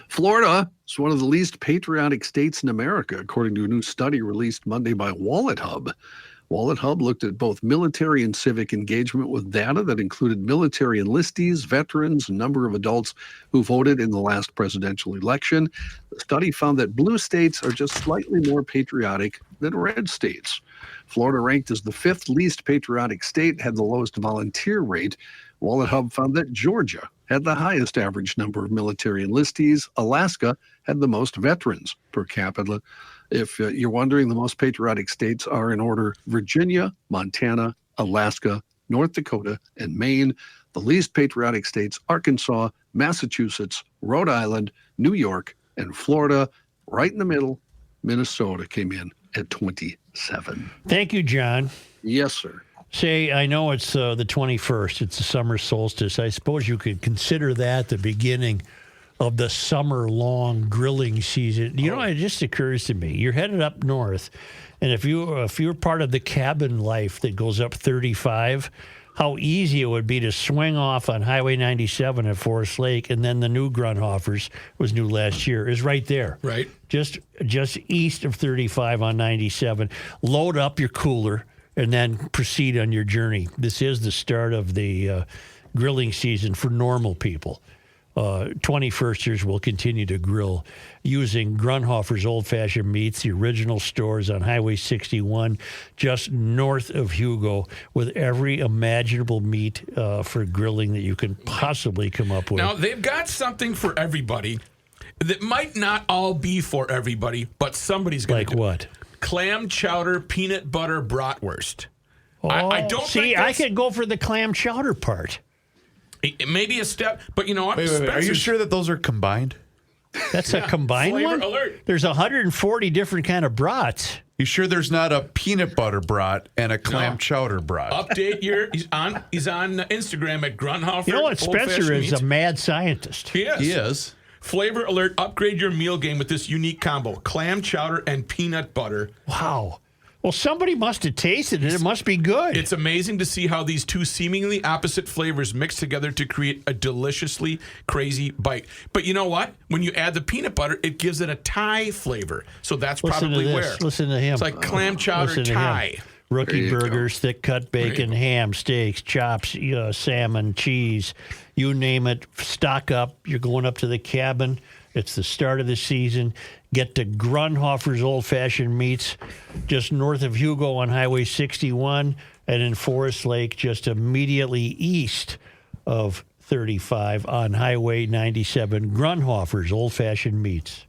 Florida is one of the least patriotic states in America, according to a new study released Monday by Wallet Hub. Wallet Hub looked at both military and civic engagement with data that included military enlistees, veterans, and number of adults who voted in the last presidential election. The study found that blue states are just slightly more patriotic than red states. Florida, ranked as the 5th least patriotic state, had the lowest volunteer rate. Wallet Hub found that Georgia had the highest average number of military enlistees. Alaska had the most veterans per capita. If you're wondering, the most patriotic states are in order: Virginia, Montana, Alaska, North Dakota, and Maine. The least patriotic states: Arkansas, Massachusetts, Rhode Island, New York, and Florida. Right in the middle, Minnesota came in at 27. Thank you, John. Yes, sir. Say, I know it's the 21st. It's the summer solstice. I suppose you could consider that the beginning of the summer-long grilling season. You know, it just occurs to me, you're headed up north, and if you're part of the cabin life that goes up 35, how easy it would be to swing off on Highway 97 at Forest Lake, and then the new Grunhoffers, was new last year, is right there. Right. Just east of 35 on 97. Load up your cooler and then proceed on your journey. This is the start of the grilling season for normal people. 21sters will continue to grill using Grunhofer's old-fashioned meats, the original stores on Highway 61, just north of Hugo, with every imaginable meat for grilling that you can possibly come up with. Now, they've got something for everybody that might not all be for everybody, but somebody's going to Like what? Clam chowder peanut butter bratwurst. Oh, I don't see, think I could go for the clam chowder part. It may be a step, but you know what? Wait. Are you sure that those are combined? That's a combined flavor one? alert. There's 140 different kind of brats. You sure there's not a peanut butter brat and a clam chowder brat? Update he's on Instagram at Grunhofer. You know what? Spencer is a mad scientist. He is. Flavor alert, upgrade your meal game with this unique combo. Clam chowder and peanut butter. Wow. Well, somebody must have tasted it. It must be good. It's amazing to see how these two seemingly opposite flavors mix together to create a deliciously crazy bite. But you know what? When you add the peanut butter, it gives it a Thai flavor. So that's probably where. Listen to him. It's like clam chowder Thai. Rookie burgers, thick cut bacon, ham, steaks, chops, salmon, cheese, you name it. Stock up. You're going up to the cabin. It's the start of the season. Get to Grunhofer's Old Fashioned Meats, just north of Hugo on Highway 61, and in Forest Lake, just immediately east of 35 on Highway 97. Grunhofer's Old Fashioned Meats.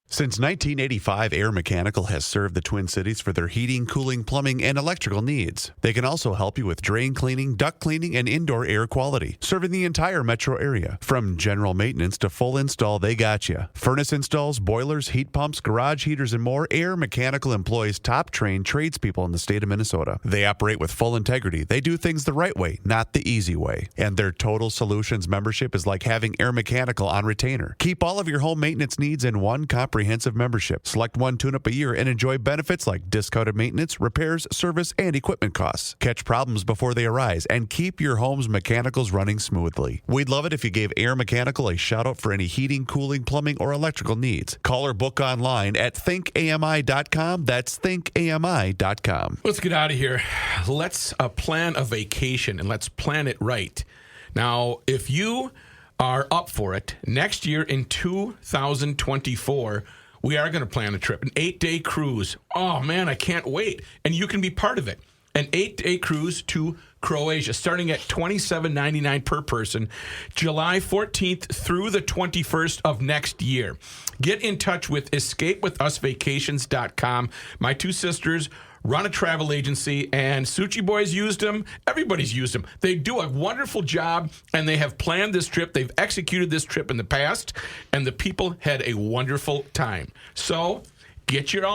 Since 1985, Air Mechanical has served the Twin Cities for their heating, cooling, plumbing, and electrical needs. They can also help you with drain cleaning, duct cleaning, and indoor air quality, serving the entire metro area. From general maintenance to full install, they got you. Furnace installs, boilers, heat pumps, garage heaters, and more. Air Mechanical employs top-trained tradespeople in the state of Minnesota. They operate with full integrity. They do things the right way, not the easy way. And their Total Solutions membership is like having Air Mechanical on retainer. Keep all of your home maintenance needs in one comprehensive membership. Select one tune-up a year and enjoy benefits like discounted maintenance, repairs, service, and equipment costs. Catch problems before they arise and keep your home's mechanicals running smoothly. We'd love it if you gave Air Mechanical a shout-out for any heating, cooling, plumbing, or electrical needs. Call or book online at thinkami.com. That's thinkami.com. Let's get out of here. Let's plan a vacation, and let's plan it right. Now, if you are up for it, next year in 2024, we are going to plan a trip, an 8-day cruise. Oh, man, I can't wait. And you can be part of it. An 8-day cruise to Croatia, starting at $27.99 per person, July 14th through the 21st of next year. Get in touch with escapewithusvacations.com. My two sisters run a travel agency, and Suchi Boys used them. Everybody's used them. They do a wonderful job, and they have planned this trip. They've executed this trip in the past, and the people had a wonderful time. So get your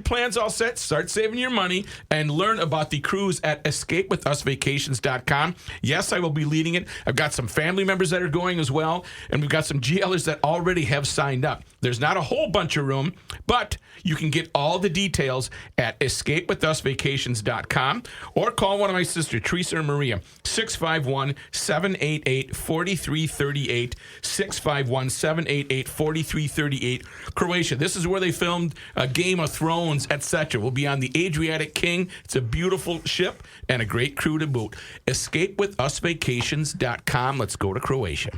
plans all set, start saving your money, and learn about the cruise at escapewithusvacations.com. Yes, I will be leading it. I've got some family members that are going as well, and we've got some GLers that already have signed up. There's not a whole bunch of room, but you can get all the details at escapewithusvacations.com or call one of my sisters, Teresa or Maria, 651-788-4338, 651-788-4338. Croatia. This is where they filmed Game of Thrones, etc. We'll be on the Adriatic King. It's a beautiful ship and a great crew to boot. EscapeWithUsVacations.com. Let's go to Croatia.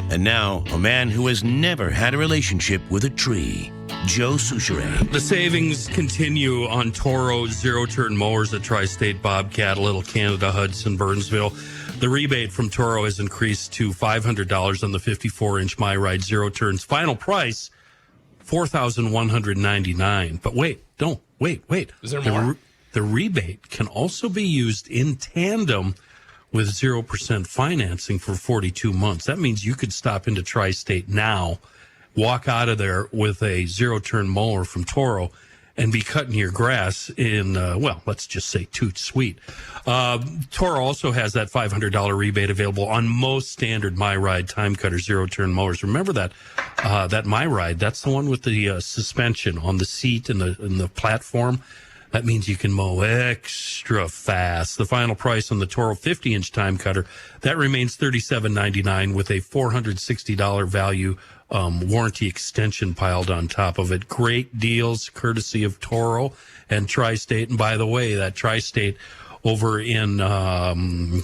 And now, a man who has never had a relationship with a tree, Joe Souchere. The savings continue on Toro zero-turn mowers at Tri-State Bobcat, Little Canada, Hudson, Burnsville. The rebate from Toro has increased to $500 on the 54-inch My Ride Zero Turns. Final price, $4,199. But wait. Is there more? The rebate can also be used in tandem with 0% financing for 42 months. That means you could stop into Tri-State now, walk out of there with a zero-turn mower from Toro, and be cutting your grass in, let's just say toot sweet. Toro also has that $500 rebate available on most standard My Ride time cutter zero-turn mowers. Remember that My Ride, that's the one with the suspension on the seat and the platform. That means you can mow extra fast. The final price on the Toro 50-inch time cutter, that remains $37.99 with a $460 value warranty extension piled on top of it. Great deals courtesy of Toro and Tri-State. And by the way, that Tri-State over in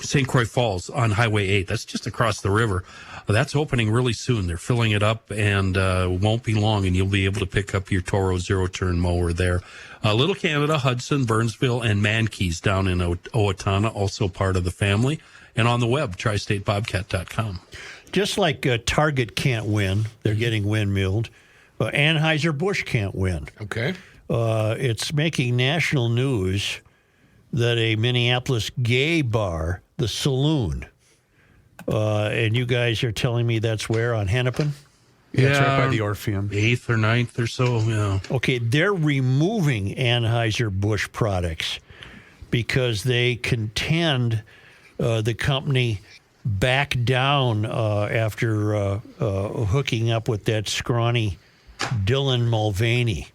St. Croix Falls on Highway 8, that's just across the river. That's opening really soon. They're filling it up, and won't be long, and you'll be able to pick up your Toro zero-turn mower there. Little Canada, Hudson, Burnsville, and Mankeys down in Owatonna, also part of the family. And on the web, tristatebobcat.com. Just like Target can't win, they're getting windmilled. Anheuser-Busch can't win. Okay. It's making national news that a Minneapolis gay bar, the Saloon, and you guys are telling me that's where, on Hennepin? Yeah, it's right by the Orpheum. 8th or 9th or so, yeah. Okay, they're removing Anheuser-Busch products because they contend the company backed down after hooking up with that scrawny Dylan Mulvaney.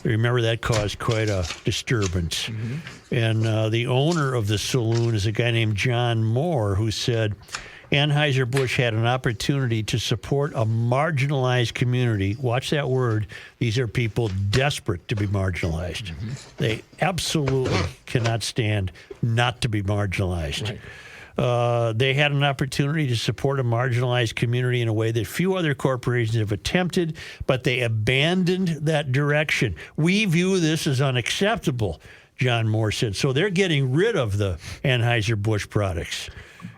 Remember, that caused quite a disturbance. Mm-hmm. And the owner of the saloon is a guy named John Moore, who said Anheuser-Busch had an opportunity to support a marginalized community. Watch that word. These are people desperate to be marginalized. Mm-hmm. They absolutely cannot stand not to be marginalized. Right. They had an opportunity to support a marginalized community in a way that few other corporations have attempted, but they abandoned that direction. We view this as unacceptable, John Moore said. So they're getting rid of the Anheuser-Busch products.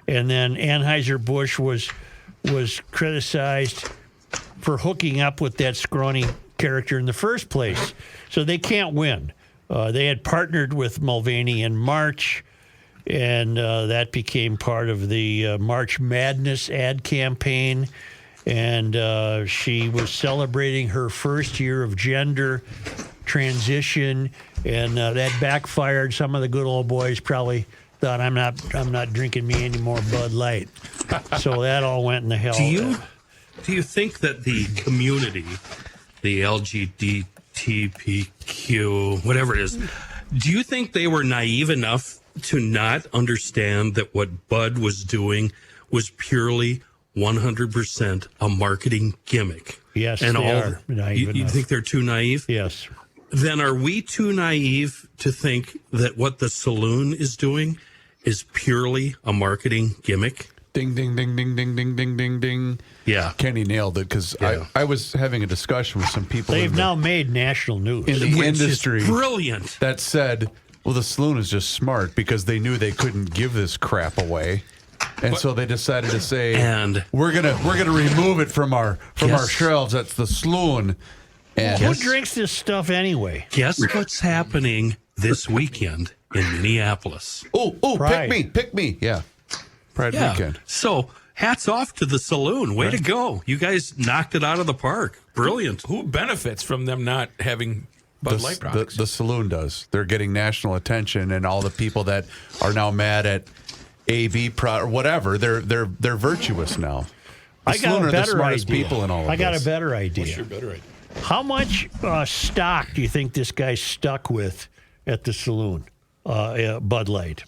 And then Anheuser-Busch was criticized for hooking up with that scrawny character in the first place. So they can't win. They had partnered with Mulvaney in March, and that became part of the March Madness ad campaign. And she was celebrating her first year of gender transition, and that backfired. Some of the good old boys probably thought, I'm not drinking me any more Bud Light. So that all went in the hell. Do you think that the community, the LGBTQ, whatever it is, do you think they were naive enough to not understand that what Bud was doing was purely 100% a marketing gimmick? Yes, and they are naive you enough. think they're too naive? Yes. Then are we too naive to think that what the saloon is doing is purely a marketing gimmick? Ding, ding, ding, ding, ding, ding, ding, ding, ding. Yeah. Kenny nailed it, because I was having a discussion with some people. They've now made national news. In the Which industry. is brilliant. That said, well, the saloon is just smart because they knew they couldn't give this crap away. And so they decided to say, and we're gonna remove it from our shelves. That's the saloon. And who drinks this stuff anyway? Guess what's happening this weekend in Minneapolis? Pick me. Yeah. Pride weekend. So hats off to the saloon. Way to go. You guys knocked it out of the park. Brilliant. Who benefits from them not having Bud Light products? The saloon does. They're getting national attention, and all the people that are now mad at AV or whatever, they're virtuous now. I got a better idea. People in all of I got this. a better idea. What's your better idea? How much stock do you think this guy's stuck with at the saloon, Bud Light?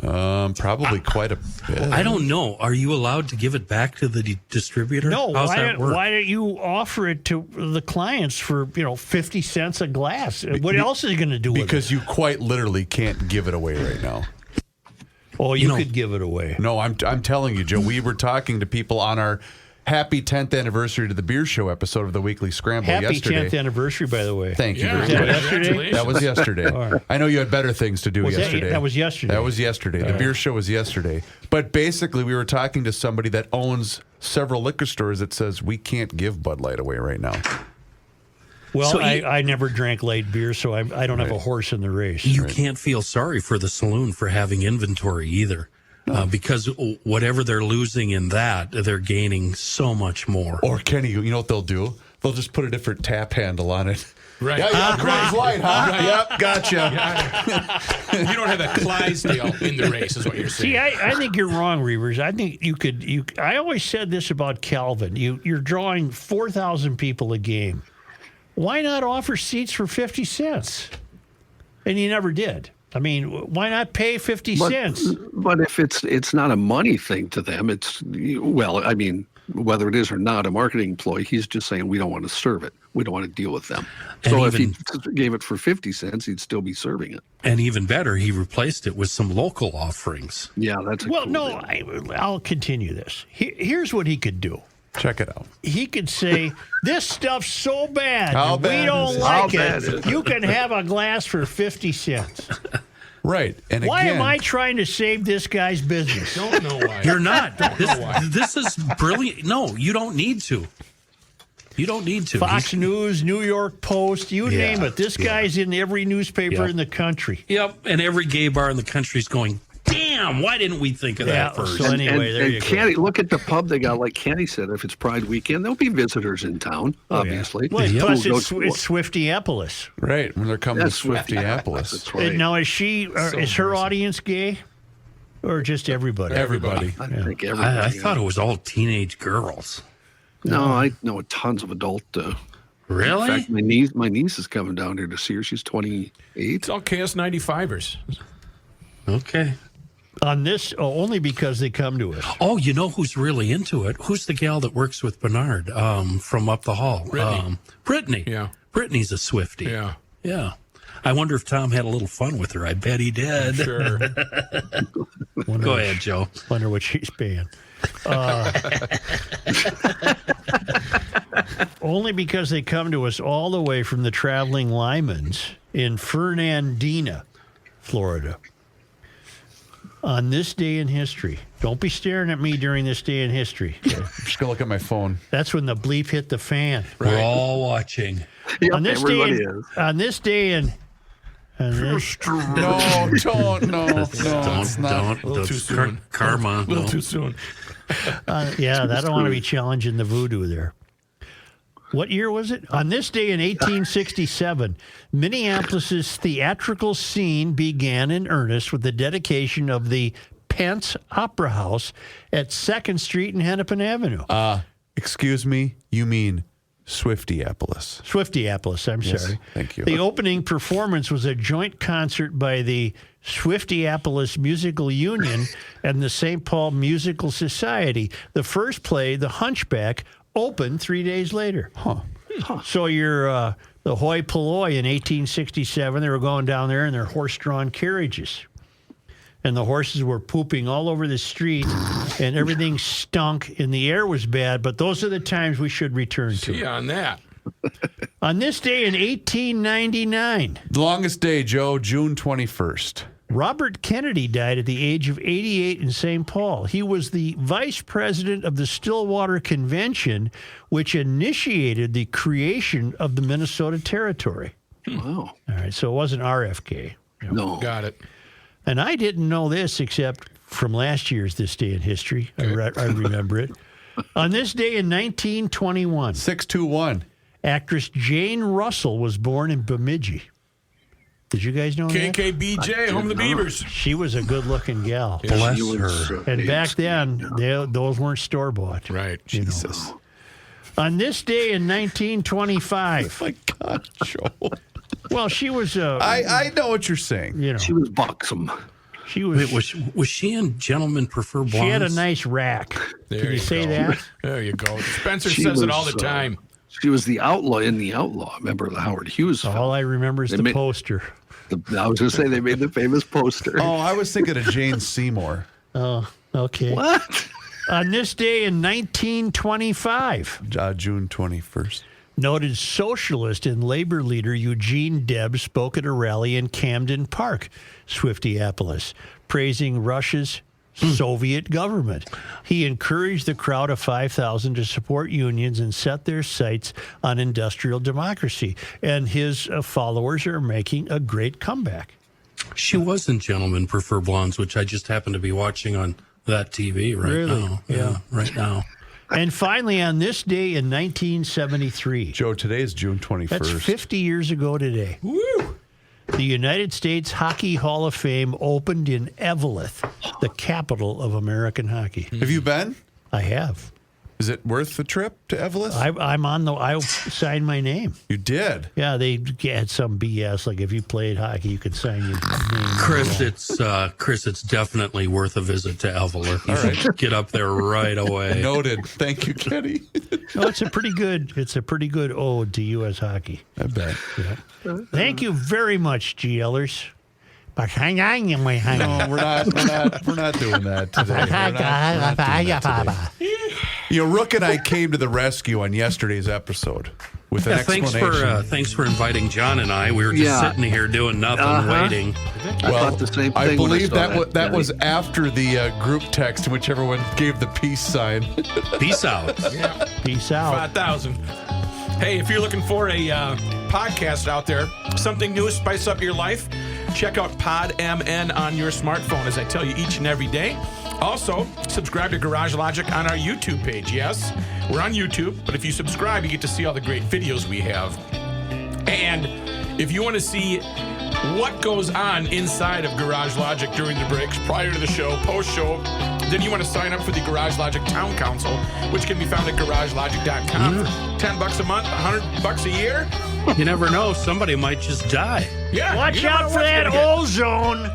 Probably quite a bit. I don't know. Are you allowed to give it back to the distributor? No. How's that work? Why don't you offer it to the clients for 50 cents a glass? What else is he going to do with it? Because you quite literally can't give it away right now. Oh, you could give it away. No, I'm telling you, Joe. We were talking to people on our happy 10th anniversary to the Beer Show episode of the Weekly Scramble yesterday. Happy 10th anniversary, by the way. Thank you Yeah, very much. yesterday? That was yesterday. Right. I know you had better things to do yesterday. That was yesterday. That was yesterday. The Beer Show was yesterday. But basically, we were talking to somebody that owns several liquor stores that says we can't give Bud Light away right now. Well, So I never drank light beer, so I don't have a horse in the race. You can't feel sorry for the saloon for having inventory either. Because whatever they're losing in that, they're gaining so much more. Or Kenny, you know what they'll do? They'll just put a different tap handle on it. Right. Yeah, Coors Light, huh? Right. Yep, gotcha. You don't have a Clydesdale in the race, is what you're saying. See, I think you're wrong, Reavers. I think you could. I always said this about Calvin. You're drawing 4,000 people a game. Why not offer seats for 50 cents? And you never did. I mean, why not pay 50 cents? But if it's not a money thing to them, I mean, whether it is or not a marketing employee, he's just saying we don't want to serve it. We don't want to deal with them. So if he gave it for 50 cents, he'd still be serving it. And even better, he replaced it with some local offerings. Yeah, that's I'll continue this. Here's what he could do. Check it out. He could say, this stuff's so bad, How we bad don't is it? like How bad is it. it? You can have a glass for 50 cents. Right. And Why again, am I trying to save this guy's business? Don't know why. You're not. Don't know why. This is brilliant. No, you don't need to. You don't need to. Fox News, New York Post, you name it. This guy's in every newspaper in the country. Yep, and every gay bar in the country is going, damn, why didn't we think of that first? So anyway, there you go. Look at the pub they got. Like Kenny said, if it's Pride weekend, there'll be visitors in town, obviously. Well, plus it's Swiftiapolis. Right, when they're coming to Swiftiapolis. That's right. Now, is her audience gay? Or just everybody? Everybody. I think everybody. I thought it was all teenage girls. No, I know tons of adult. Really? In fact, my niece is coming down here to see her. She's 28. It's all KS95ers. Okay. On this, only because they come to us. Oh, you know who's really into it? Who's the gal that works with Bernard from up the hall? Brittany. Yeah. Brittany's a Swiftie. Yeah. Yeah. I wonder if Tom had a little fun with her. I bet he did. Sure. Go ahead, Joe. Wonder what she's paying. Only because they come to us all the way from the Traveling Lymans in Fernandina, Florida. On this day in history. Don't be staring at me during this day in history. Okay? I'm just going to look at my phone. That's when the bleep hit the fan. Right. We're all watching. Yep, on this day in No, don't. Don't. A little too soon. Karma. A little too soon. I don't want to be challenging the voodoo there. What year was it? On this day in 1867, Minneapolis's theatrical scene began in earnest with the dedication of the Pence Opera House at 2nd Street and Hennepin Avenue. Excuse me, you mean Swiftiapolis. Swiftiapolis, I'm sorry. Thank you. The opening performance was a joint concert by the Swiftiapolis Musical Union and the St. Paul Musical Society. The first play, The Hunchback, opened 3 days later. So you're the hoi polloi in 1867. They were going down there in their horse-drawn carriages. And the horses were pooping all over the street, and everything stunk, and the air was bad. But those are the times we should return to. See on that. On this day in 1899, The longest day, Joe, June 21st. Robert Kennedy died at the age of 88 in St. Paul. He was the vice president of the Stillwater Convention, which initiated the creation of the Minnesota Territory. Wow. All right, so it wasn't RFK. No. Got it. And I didn't know this except from last year's This Day in History. I remember it. On this day in 1921, 621. actress Jane Russell was born in Bemidji. Did you guys know that? KKBJ, home of the Beavers. She was a good-looking gal. Bless her. And back then, those weren't store-bought. Right. Jesus. On this day in 1925. Oh, my God, Joe. Well, she was... I know what you're saying. You know, She was buxom. she was... Wait, was she in Gentlemen Prefer Blondes? She had a nice rack. There Can you say go. that? There you go. Spencer She says it was, all the time. She was the outlaw in The Outlaw. Remember the Howard Hughes film? All I remember is They the made- poster. I was going to say they made the famous poster. Oh, I was thinking of Jane Seymour. Oh, okay. What? On this day in 1925, June 21st. noted socialist and labor leader Eugene Debs spoke at a rally in Camden Park, Swiftiapolis, praising Russia's Soviet government. He encouraged the crowd of 5,000 to support unions and set their sights on industrial democracy. And his followers are making a great comeback. She was in Gentlemen Prefer Blondes, which I just happen to be watching on that TV right Really? now. Yeah. Right now. And finally, on this day in 1973, Joe, today is June 21st. that's 50 years ago today. Woo! The United States Hockey Hall of Fame opened in Eveleth, the capital of American hockey. Have you been? I have. Is it worth the trip to Eveleth? I signed my name. You did? Yeah, they had some BS like if you played hockey, you could sign your name. Chris, it's definitely worth a visit to Eveleth. You should get up there right away. Noted. Thank you, Kenny. No, it's a pretty good ode to U.S. hockey. I bet. Yeah. Thank you very much, GLers. No, we're not doing that today. Rook and I came to the rescue on yesterday's episode with an explanation. Thanks for inviting John and I. We were just sitting here doing nothing, waiting. I thought the same thing. I believe when I saw that was after the group text in which everyone gave the peace sign. Peace out. Yeah. Peace out. 5,000. Hey, if you're looking for a podcast out there, something new, spice up your life, check out PodMN on your smartphone, as I tell you each and every day. Also, subscribe to Garage Logic on our YouTube page. Yes, we're on YouTube, but if you subscribe, you get to see all the great videos we have. And if you want to see what goes on inside of Garage Logic during the breaks, prior to the show, post-show, then you want to sign up for the Garage Logic Town Council, which can be found at garagelogic.com for $10 a month, $100 a year. You never know. Somebody might just die. Yeah. Watch out for that ozone.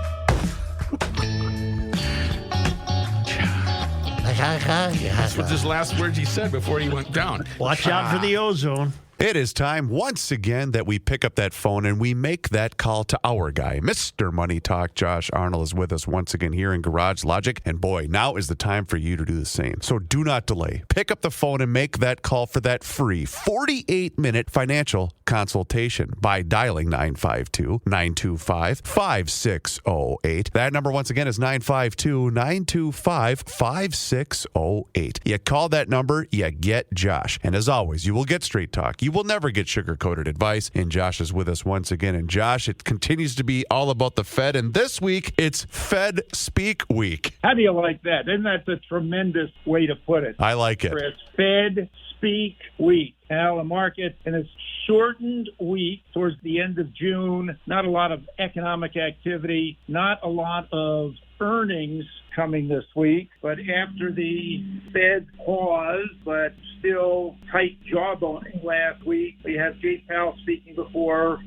That's what his last words he said before he went down. Watch out for the ozone. It is time once again that we pick up that phone and we make that call to our guy, Mr. Money Talk. Josh Arnold is with us once again here in Garage Logic. And boy, now is the time for you to do the same. So do not delay. Pick up the phone and make that call for that free 48-minute financial consultation by dialing 952-925-5608. That number once again is 952-925-5608. You call that number, you get Josh. And as always, you will get straight talk. You will never get sugar-coated advice. And Josh is with us once again. And Josh, it continues to be all about the Fed. And this week, it's Fed Speak Week. How do you like that? Isn't that a tremendous way to put it? I like it. It's Fed Speak Week. Now, the market in a shortened week towards the end of June, not a lot of economic activity, not a lot of earnings coming this week. But after the Fed pause, but still tight jawboning last week, we have Jay Powell speaking before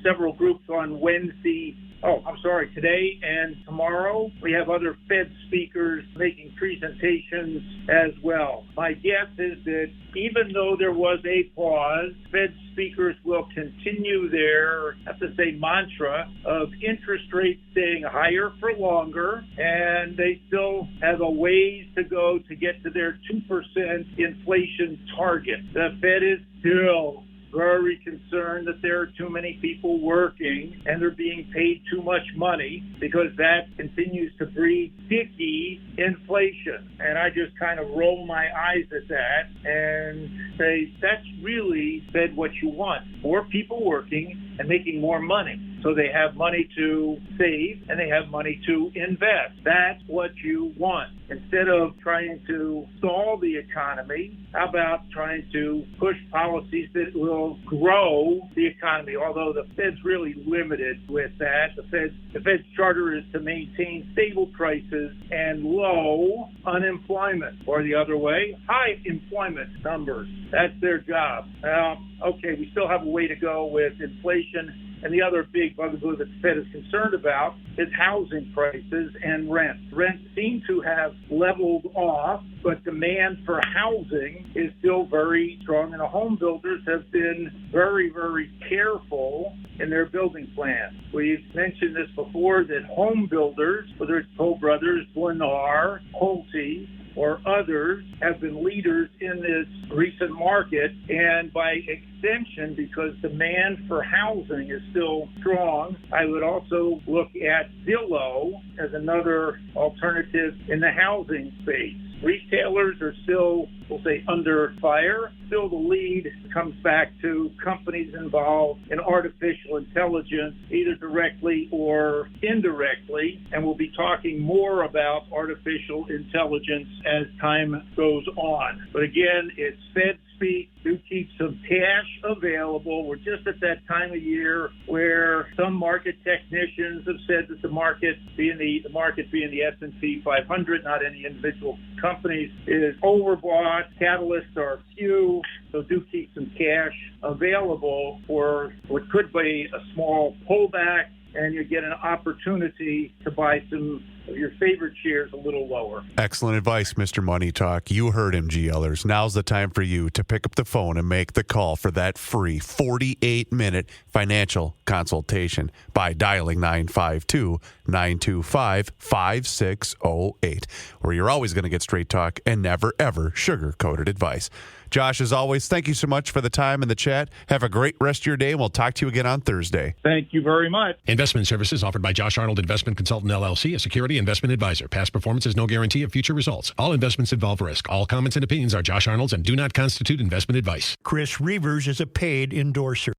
several groups on today and tomorrow. We have other Fed speakers making presentations as well. My guess is that even though there was a pause, Fed speakers will continue their, I have to say, mantra of interest rates staying higher for longer, and they still have a ways to go to get to their 2% inflation target. The Fed is still very concerned that there are too many people working and they're being paid too much money, because that continues to breed sticky inflation. And I just kind of roll my eyes at that and say, that's really Fed what you want. More people working and making more money. So they have money to save and they have money to invest. That's what you want. Instead of trying to stall the economy, how about trying to push policies that will grow the economy? Although the Fed's really limited with that. The Fed's charter is to maintain stable prices and low unemployment, or the other way, high employment numbers. That's their job. Okay, we still have a way to go with inflation. And the other big bugaboo that the Fed is concerned about is housing prices and rent. Rents seem to have leveled off, but demand for housing is still very strong. And the home builders have been very, very careful in their building plans. We've mentioned this before, that home builders, whether it's Toll Brothers, Lennar, Pulte, or others, have been leaders in this recent market, and by extension, because demand for housing is still strong, I would also look at Zillow as another alternative in the housing space. Retailers are still, we'll say, under fire. Still the lead comes back to companies involved in artificial intelligence, either directly or indirectly. And we'll be talking more about artificial intelligence as time goes on. But again, it's Fed speak. Do keep some cash available. We're just at that time of year where some market technicians have said that the market being the S&P 500, not any individual companies, is overbought. Catalysts are few, so do keep some cash available for what could be a small pullback, and you get an opportunity to buy some of your favorite shares a little lower. Excellent advice, Mr. Money Talk. You heard him, GLers. Now's the time for you to pick up the phone and make the call for that free 48-minute financial consultation by dialing 952-925-5608, where you're always going to get straight talk and never, ever sugar-coated advice. Josh, as always, thank you so much for the time and the chat. Have a great rest of your day, and we'll talk to you again on Thursday. Thank you very much. Investment services offered by Josh Arnold Investment Consultant, LLC, a security security investment advisor. Past performance is no guarantee of future results. All investments involve risk. All comments and opinions are Josh Arnold's and do not constitute investment advice. Chris Reavers is a paid endorser.